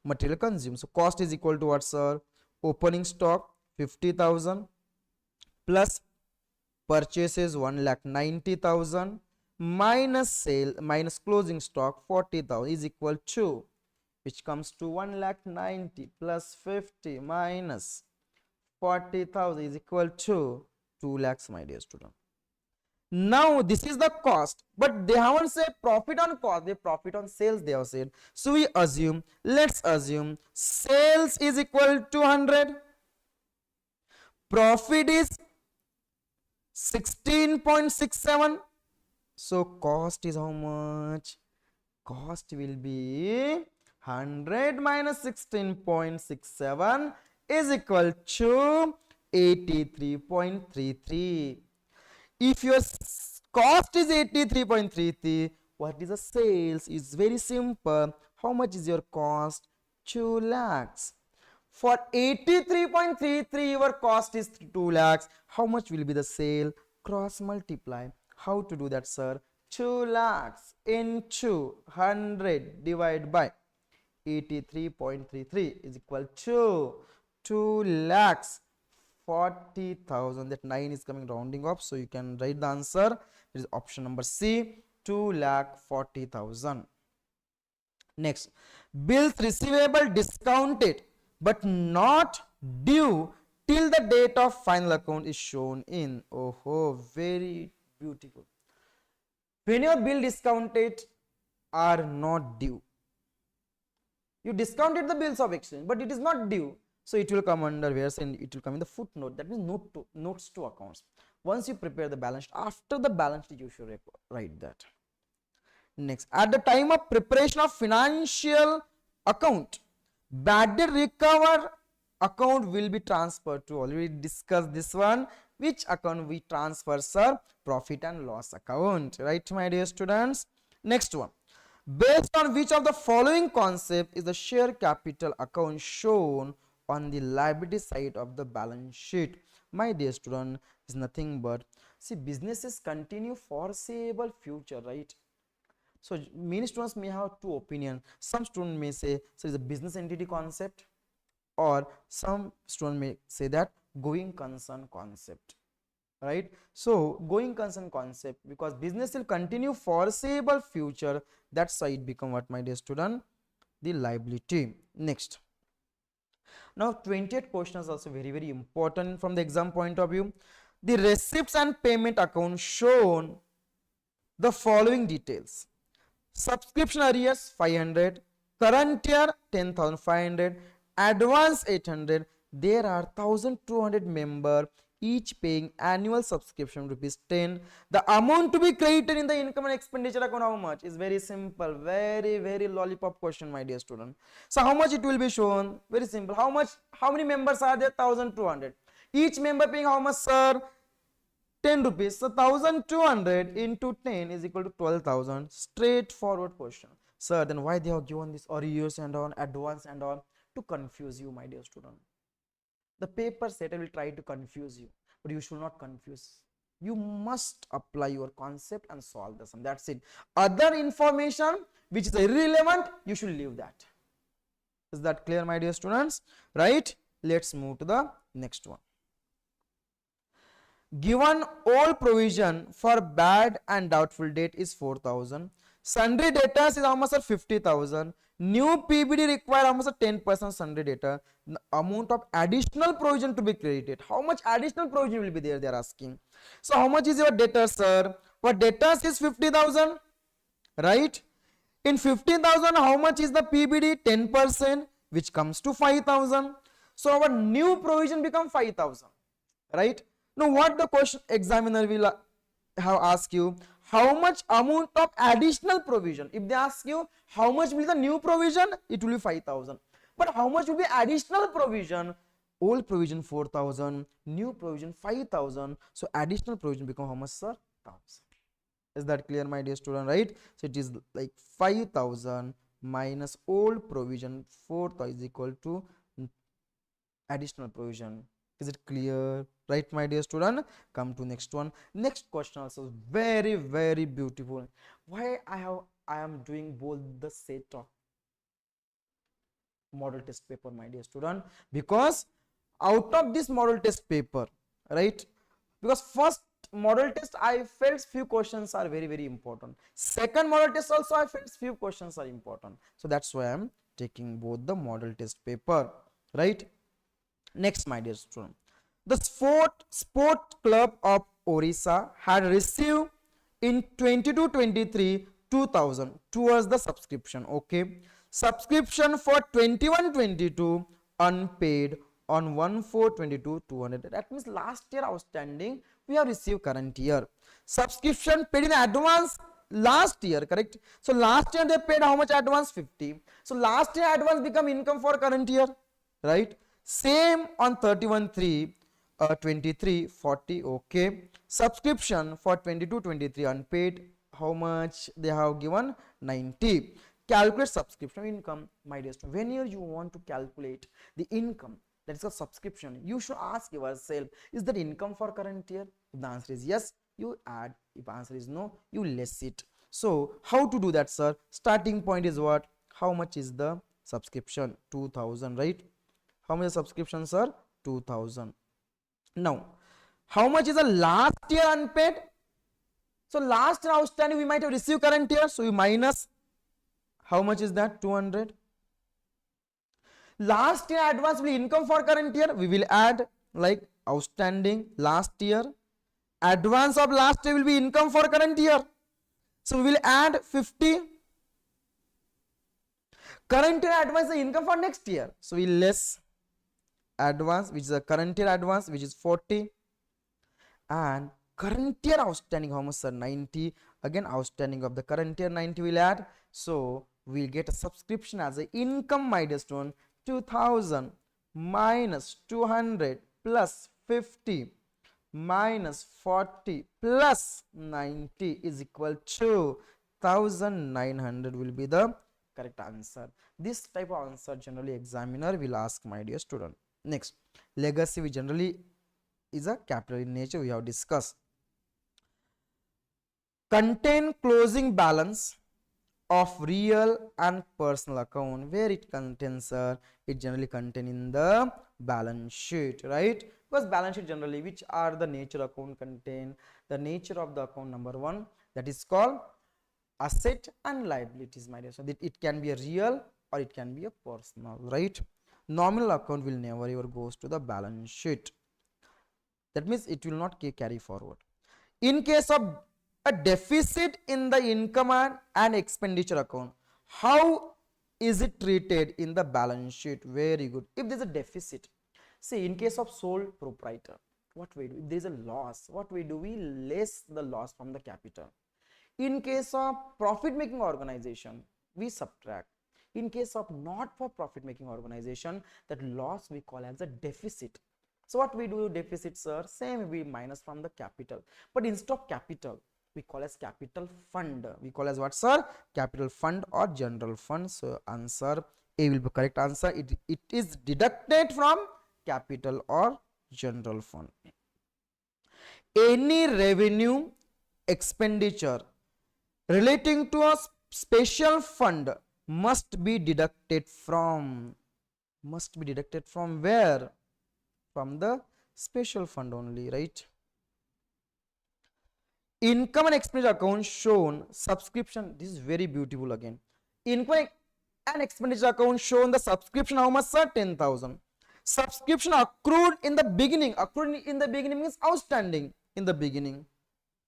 material consumed. So cost is equal to what, sir? Opening stock 50,000 plus purchases 1,90,000 minus sale minus closing stock 40,000 is equal to, which comes to 1,90,000 plus 50 minus 40,000 is equal to 2 lakhs, my dear student. Now this is the cost, but they haven't said profit on cost, they profit on sales they have said. So we assume, let's assume sales is equal to 100, profit is 16.67. So cost is how much? Cost will be 100 minus 16.67 is equal to 83.33. If your cost is 83.33, what is the sales? Is very simple. How much is your cost? 2 lakhs. For 83.33, your cost is 2 lakhs. How much will be the sale? Cross multiply. How to do that, sir? 2 lakhs into 100 divided by 83.33 is equal to 2 lakhs 40,000. That 9 is coming rounding up, so you can write the answer. It is option number C, 2,40,000. Next, bills receivable discounted but not due till the date of final account is shown in. Oh, very beautiful. When your bill discounted are not due, you discounted the bills of exchange, but it is not due. So it will come under where, and it will come in the footnote. That means notes to accounts. Once you prepare the balance sheet, after the balance sheet, you should write that. Next, at the time of preparation of financial account, bad debt recover account will be transferred to. Already discussed this one. Which account we transfer, sir? Profit and loss account. Right, my dear students? Next one. Based on which of the following concept is the share capital account shown on the liability side of the balance sheet? My dear student, is nothing but, see, businesses continue foreseeable future, right? So many students may have two opinions. Some student may say, so it's a business entity concept, or some student may say that going concern concept, right? So going concern concept, because business will continue foreseeable future, that's why it become what, my dear student? The liability. Next. Now 28th question is also very, very important from the exam point of view. The receipts and payment account shown the following details. Subscription arrears 500, current year 10,500, advance 800. There are 1,200 members, each paying annual subscription rupees 10. The amount to be credited in the income and expenditure account, how much? Is very simple. Very, very lollipop question, my dear student. So how much it will be shown? Very simple. How much? How many members are there? 1,200. Each member paying how much, sir? 10 rupees. So 1,200 into 10 is equal to 12,000. Straightforward question. Sir, then why they have given this arrears and all, advance and all? to confuse you, my dear student. The paper setter will try to confuse you, but you should not confuse. You must apply your concept and solve the sum. That's it. Other information which is irrelevant, you should leave that. Is that clear, my dear students? Right? Let's move to the next one. Given all provision for bad and doubtful debt is 4,000. Sundry debtors is how much, sir? 50,000. New PBD require how much, sir? 10% sundry debtor. The amount of additional provision to be credited. How much additional provision will be there? They are asking. So how much is your debtors, sir? For debtors is 50,000, right? In 15,000, how much is the PBD? 10%, which comes to 5,000. So our new provision become 5,000, right? Now what the question examiner will have asked you, how much amount of additional provision? If they ask you how much will be the new provision, it will be 5,000. But how much will be additional provision? Old provision 4,000, new provision 5,000. So additional provision become how much, sir? 1,000. Is that clear, my dear student? Right? So it is like 5,000 minus old provision 4,000 is equal to additional provision. Is it clear? Right, my dear student? Come to next one. Next question also very, very beautiful. Why I am doing both the set of model test paper, my dear student? Because out of this model test paper, right? Because first model test I felt few questions are very, very important. Second model test also I felt few questions are important. So that's why I am taking both the model test paper, right? Next, my dear student, the sport club of Orissa had received in 22-23 2,000 towards the subscription. Okay, subscription for 21-22 unpaid on 1/4/22 200. That means last year outstanding we have received current year. Subscription paid in advance last year, correct? So last year they paid how much advance? 50. So last year advance become income for current year, right? Same on 31/3 23 40. Okay, subscription for 22-23 unpaid, how much they have given? 90. Calculate subscription income, my dear student. Whenever you want to calculate the income, that is a subscription, you should ask yourself, is that income for current year? If the answer is yes, you add. If the answer is no, you less it. So how to do that, sir? Starting point is what? How much is the subscription? 2,000, right? How much subscriptions, sir? 2,000. Now, how much is the last year unpaid? So last year outstanding we might have received current year. So we minus, how much is that? 200. Last year advance will be income for current year. We will add like outstanding last year. Advance of last year will be income for current year. So we will add 50. Current year advance is income for next year. So we less advance, which is a current year advance, which is 40, and current year outstanding how much, sir? 90. Again outstanding of the current year 90 will add. So we'll get a subscription as a income, my dear student. 2,000 minus 200 plus 50 minus 40 plus 90 is equal to 1,900 will be the correct answer. This type of answer generally examiner will ask, my dear student. Next, legacy we generally is a capital in nature, we have discussed. Contain closing balance of real and personal account. Where it contains, it generally contain in the balance sheet, right? Because balance sheet generally, which are the nature account contain? The nature of the account, number one, that is called asset and liabilities, my dear. So that it can be a real or it can be a personal, right? Nominal account will never ever goes to the balance sheet. That means it will not carry forward. In case of a deficit in the income and expenditure account, how is it treated in the balance sheet? Very good. If there is a deficit, see, in case of sole proprietor, what we do? If there is a loss, what we do? We less the loss from the capital. In case of profit making organization, we subtract. In case of not for profit making organization, that loss we call as a deficit. So what we do deficit, sir? Same, we minus from the capital. But instead of capital, we call as capital fund. We call as what, sir? Capital fund or general fund. So answer A will be correct answer. It is deducted from capital or general fund. Any revenue expenditure relating to a special fund must be deducted from where? From the special fund only, right? Income and expenditure account shown subscription. This is very beautiful again. Income and expenditure account shown the subscription. How much, sir? 10,000. Subscription accrued in the beginning. Accrued in the beginning means outstanding in the beginning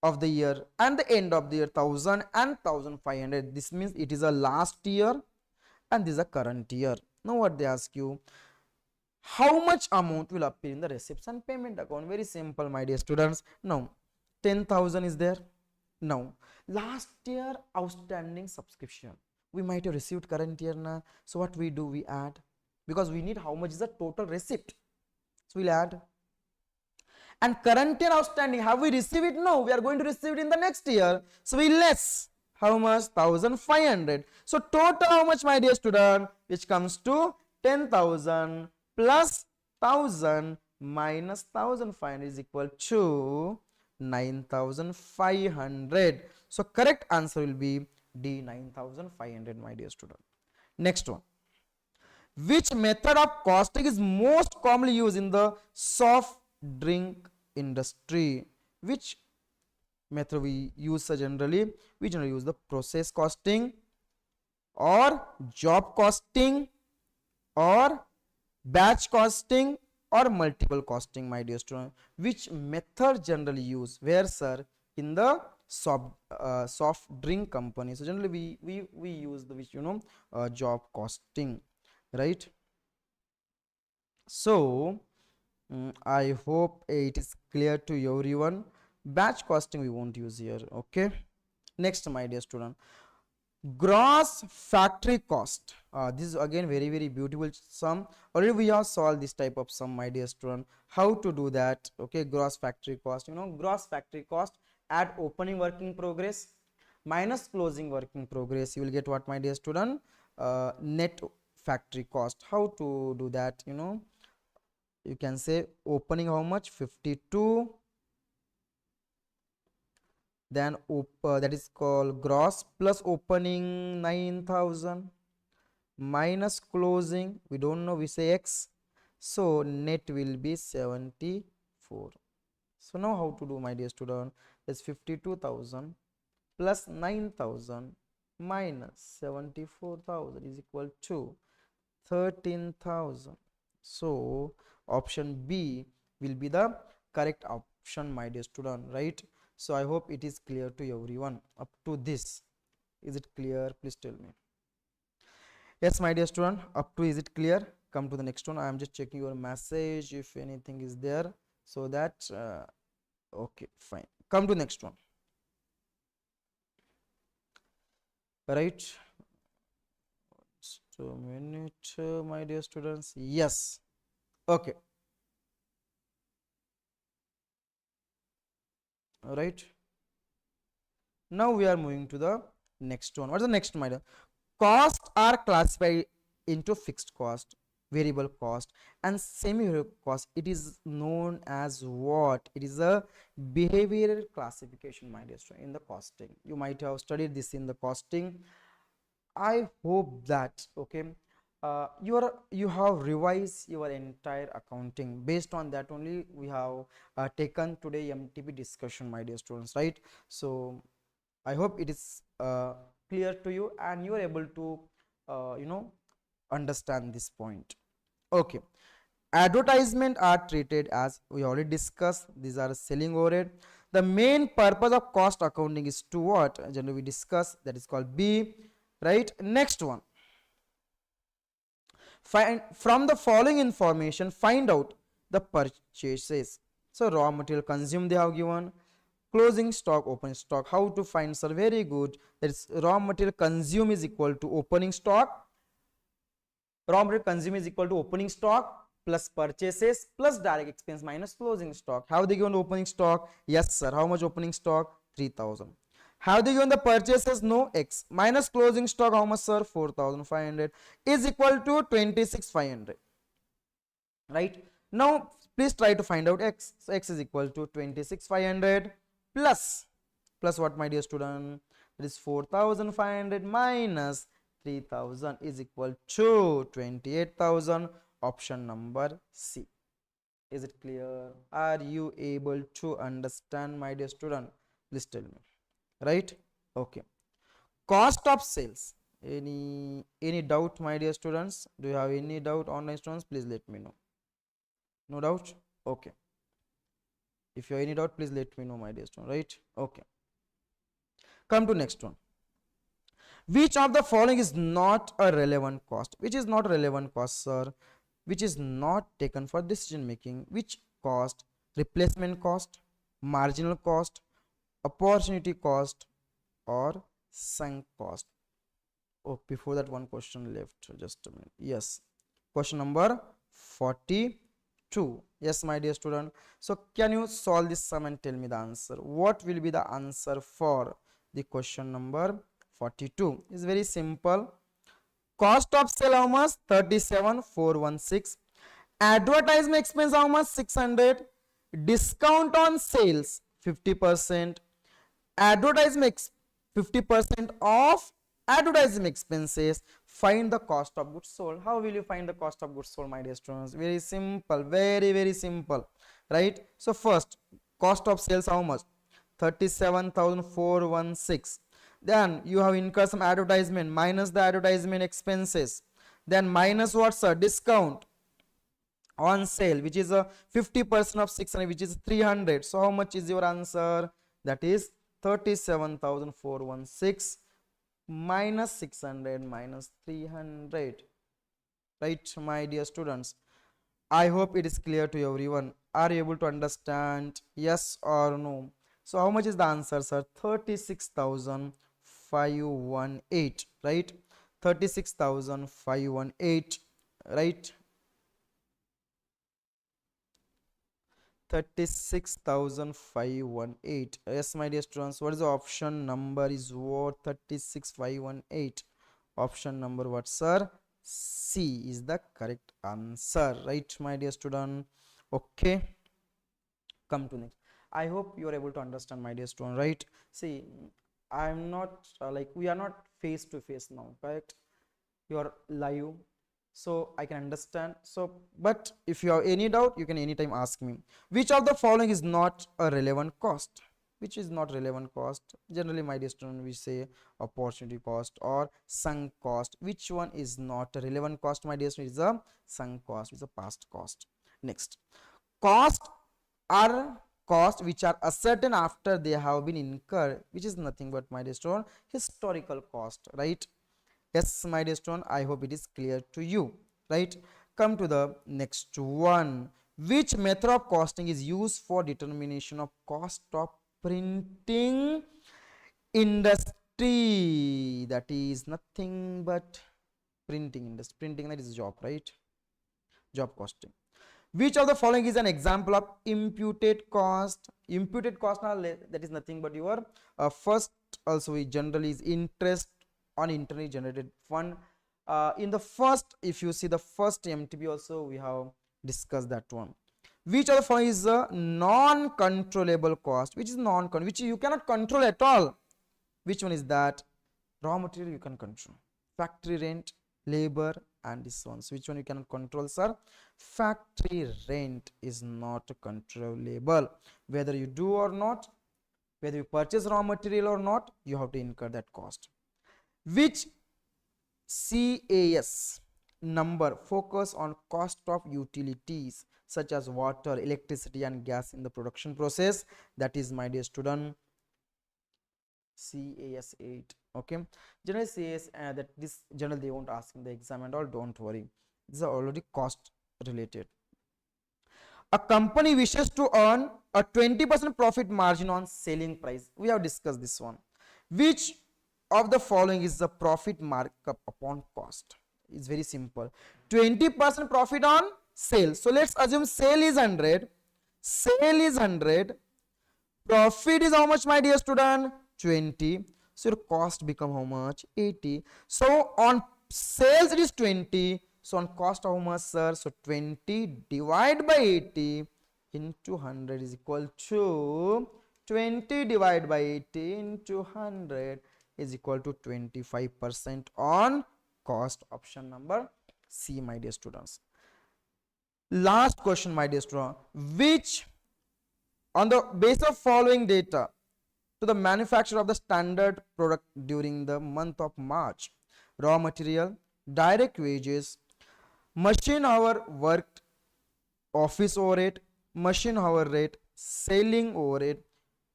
of the year and the end of the year, 1,000 and 1,500. This means it is a last year and this is a current year. Now what they ask you, how much amount will appear in the receipts and payment account? Very simple, my dear students. Now 10,000 is there. Now last year outstanding subscription we might have received current year now. So what we do, we add, because we need how much is the total receipt. So we'll add. And current year outstanding, have we received it? No, we are going to receive it in the next year. So we less. How much? 1,500. So total how much, my dear student? Which comes to 10,000 plus 1,000 minus 1,500 is equal to 9,500. So correct answer will be D, 9,500, my dear student. Next one. Which method of costing is most commonly used in the soft drink industry? Which method we use generally? We generally use the process costing or job costing or batch costing or multiple costing, my dear student. Which method generally use? Where, sir? In the soft drink company. So generally we use the job costing, right? So I hope it is clear to everyone. Batch costing we won't use here. Okay, next, my dear student, gross factory cost. This is again very beautiful sum. Already we have solved this type of sum, my dear student. How to do that? Okay, gross factory cost, gross factory cost, add opening work in progress minus closing work in progress. You will get what, my dear student? Net factory cost. How to do that? You can say opening how much? 52. Then that is called gross, plus opening 9,000 minus closing, we don't know, we say X. So net will be 74. So now how to do, my dear student? That's 52,000 plus 9,000 minus 74,000 is equal to 13,000. So option B will be the correct option, my dear student, right? So I hope it is clear to everyone up to this. Is it clear? Please tell me. Yes, my dear student, up to is it clear? Come to the next one. I am just checking your message if anything is there, so that okay, fine. Come to next one. Right, just a minute, my dear students. Yes, okay. All right, now we are moving to the next one. What is the next, my dear? Costs are classified into fixed cost, variable cost, and semi-variable cost. It is known as what? It is a behavioral classification, my dear student, in the costing. You might have studied this in the costing. I hope that okay, you have revised your entire accounting. Based on that only we have taken today MTP discussion, my dear students, right? So I hope it is clear to you and you are able to understand this point. Okay, advertisement are treated as we already discussed. These are selling overhead. The main purpose of cost accounting is to what? Generally we discuss, that is called B, right? Next one, from the following information find out the purchases. So raw material consumed they have given, closing stock, opening stock. How to find, sir? Very good. That is raw material consumed is equal to opening stock. Raw material consumed is equal to opening stock plus purchases plus direct expense minus closing stock. Have they given opening stock? Yes, sir. How much opening stock? 3,000. Have they given the purchases? No. X minus closing stock, how much, sir? 4,500 is equal to 26,500. Right? Now, please try to find out X. So, X is equal to 26,500 plus what, my dear student? That is 4,500 minus 3,000 is equal to 28,000. Option number C. Is it clear? Are you able to understand, my dear student? Please tell me. Right? Okay. Cost of sales. Any doubt, my dear students? Do you have any doubt, online students? Please let me know. No doubt? Okay. If you have any doubt, please let me know, my dear student. Right? Okay. Come to next one. Which of the following is not a relevant cost? Which is not a relevant cost, sir? Which is not taken for decision making? Which cost? Replacement cost, marginal cost, opportunity cost, or sunk cost? Oh, before that, one question left. Just a minute. Yes. Question number 42. Yes, my dear student. So, can you solve this sum and tell me the answer? What will be the answer for the question number 42? Is very simple. Cost of sale, how much? 37,416. Advertisement expense, how much? 600. Discount on sales, 50%. Advertisement 50% of advertising expenses. Find the cost of goods sold. How will you find the cost of goods sold, my dear students? Very simple, very simple, right? So first, cost of sales, how much? 37,416. Then you have incurred some advertisement, minus the advertisement expenses. Then minus what, sir? Discount on sale, which is a 50% of 600, which is 300. So how much is your answer? That is 37,416 minus 600 minus 300. Right, my dear students? I hope it is clear to everyone. Are you able to understand? Yes or no? So how much is the answer, sir? 36,518, right? 36,518, right? 36,518. Yes, my dear students. What is the option number? Is what? 36,518. Option number what, sir? C is the correct answer, right, my dear student? Okay. Come to next. I hope you are able to understand, my dear student, right? See, I am not we are not face to face now, correct? You are live, so I can understand. So, but if you have any doubt, you can anytime ask me. Which of the following is not a relevant cost? Which is not relevant cost? Generally, my dear student, we say opportunity cost or sunk cost. Which one is not a relevant cost, my dear student? Is a sunk cost, is a past cost. Next, cost are costs which are ascertained after they have been incurred, which is nothing but, my dear student, historical cost, right? Yes, my dear student, I hope it is clear to you, right? Come to the next one. Which method of costing is used for determination of cost of printing industry? That is nothing but printing industry. Printing, that is job, right? Job costing. Which of the following is an example of imputed cost? Imputed cost, that is nothing but your first, also we generally is interest on internally generated fund. In the first, if you see the first MTP also, we have discussed that one. Which of the following is a non-controllable cost? Which is which you cannot control at all? Which one is that? Raw material you can control, factory rent, labor, and this one. So which one you cannot control, sir? Factory rent is not controllable. Whether you do or not, whether you purchase raw material or not, you have to incur that cost. Which CAS number focus on cost of utilities such as water, electricity, and gas in the production process? That is, my dear student, CAS 8. Okay, generally CAS that this generally they won't ask in the exam and all, don't worry, these are already cost related. A company wishes to earn a 20% profit margin on selling price. We have discussed this one. Which of the following is the profit markup upon cost? It's very simple. 20% profit on sale. So let's assume sale is 100. Sale is 100. Profit is how much, my dear student? 20. So your cost become how much? 80. So on sales it is 20. So on cost how much, sir? So 20 divided by 80 into 100 is equal to 20 divided by 80 into 100 is equal to 25% on cost. Option number C, my dear students. Last question, my dear student. Which on the basis of following data to the manufacture of the standard product during the month of March: raw material, direct wages, machine hour worked, office overhead, machine hour rate, selling overhead,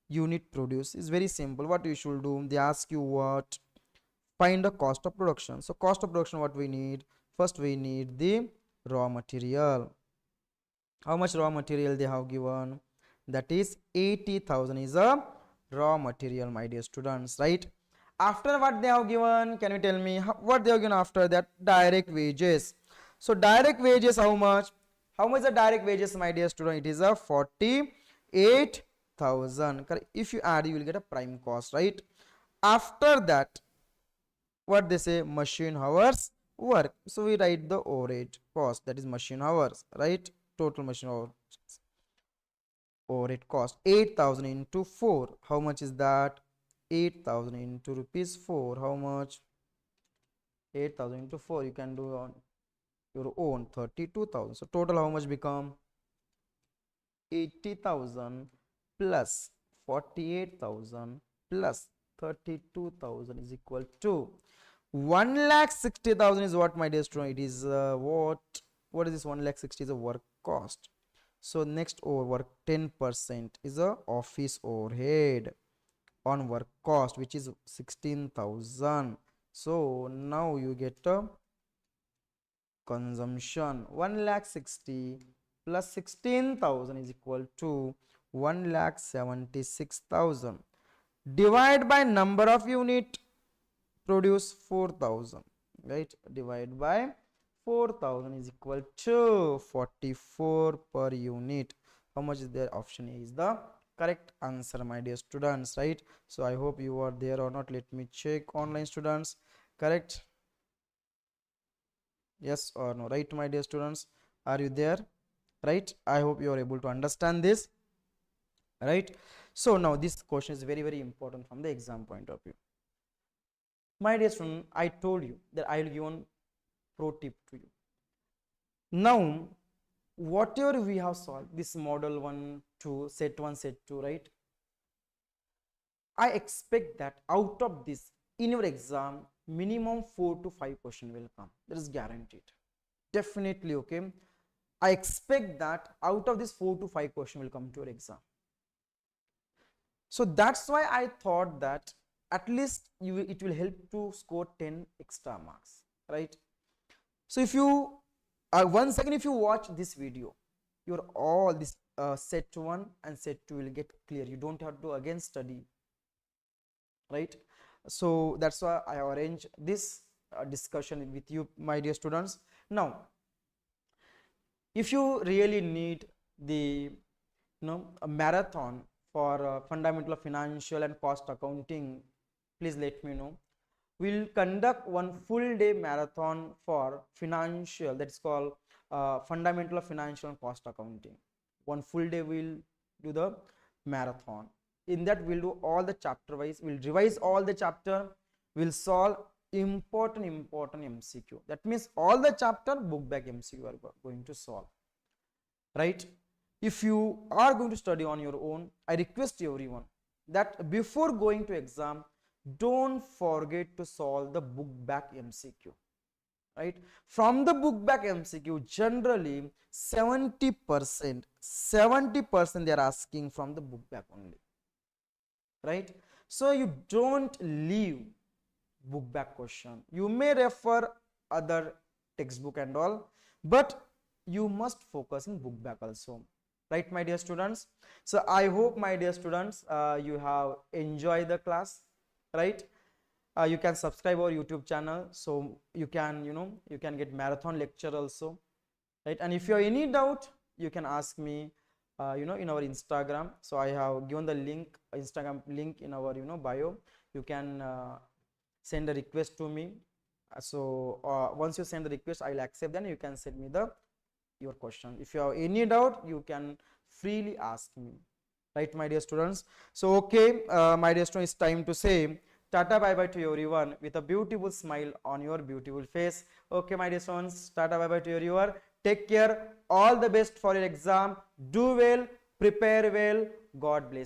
unit produce. Is very simple. What you should do, they ask you what? Find the cost of production. So cost of production, what we need? First we need the raw material. How much raw material they have given? That is 80,000 is a raw material, my dear students, right? After what they have given, can you tell me what they have given after that? Direct wages. So direct wages, how much? How much the direct wages, my dear student? It is a 48,000. If you add, you will get a prime cost, right? After that, what they say? Machine hours work. So we write the overhead cost, that is machine hours, right? Total machine hours overhead cost 8,000 into 4. How much is that? 8,000 into rupees 4. How much? 8,000 into 4. You can do on your own, 32,000. So total how much become? 80,000 plus 48,000 plus 32,000 is equal to 1,60,000 is what, my dear student? It is what is this? 1,60,000 is a work cost. So next over work 10% is a office overhead on work cost, which is 16,000. So now you get a consumption. 1,60,000 plus 16,000 is equal to 1,76,000. Divide by number of unit produce 4,000, right? Divide by 4,000 is equal to 44 per unit. How much is there? Option A is the correct answer, my dear students, right? So I hope you are there or not. Let me check. Online students, correct? Yes or no? Right, my dear students? Are you there? Right? I hope you are able to understand this, right? So now this question is very, very important from the exam point of view. My dear student, I told you that I will give one pro tip to you. Now, whatever we have solved, this model 1, 2, set 1, set 2, right? I expect that out of this, in your exam, minimum 4 to 5 questions will come. That is guaranteed. Definitely, okay? I expect that out of this 4 to 5 questions will come to your exam. So that's why I thought that at least it will help to score 10 extra marks, right? So if you once again, if you watch this video, your all this set 1 and set 2 will get clear. You don't have to again study, right? So that's why I arrange this discussion with you, my dear students. Now, if you really need the a marathon for fundamental of financial and cost accounting, please let me know. We'll conduct one full day marathon for financial, that's called fundamental of financial and cost accounting. One full day we'll do the marathon. In that we'll do all the chapter wise, we'll revise all the chapter, we'll solve important MCQ. That means all the chapter book back MCQ are going to solve, right? If you are going to study on your own, I request everyone that before going to exam, don't forget to solve the book back MCQ, right? From the book back MCQ, generally 70% they are asking from the book back only, right? So you don't leave book back question. You may refer other textbook and all, but you must focus in book back also, right, my dear students? So I hope, my dear students, you have enjoyed the class, right? You can subscribe our YouTube channel, so you can you can get marathon lecture also, right? And if you have any doubt, you can ask me in our Instagram. So I have given the link, Instagram link in our bio. You can send a request to me. So once you send the request, I will accept. Then you can send me your question. If you have any doubt, you can freely ask me, right, my dear students? So okay, my dear students, it's time to say tata bye bye to everyone with a beautiful smile on your beautiful face. Okay, my dear students, tata bye bye to everyone. Take care. All the best for your exam. Do well, prepare well. God bless.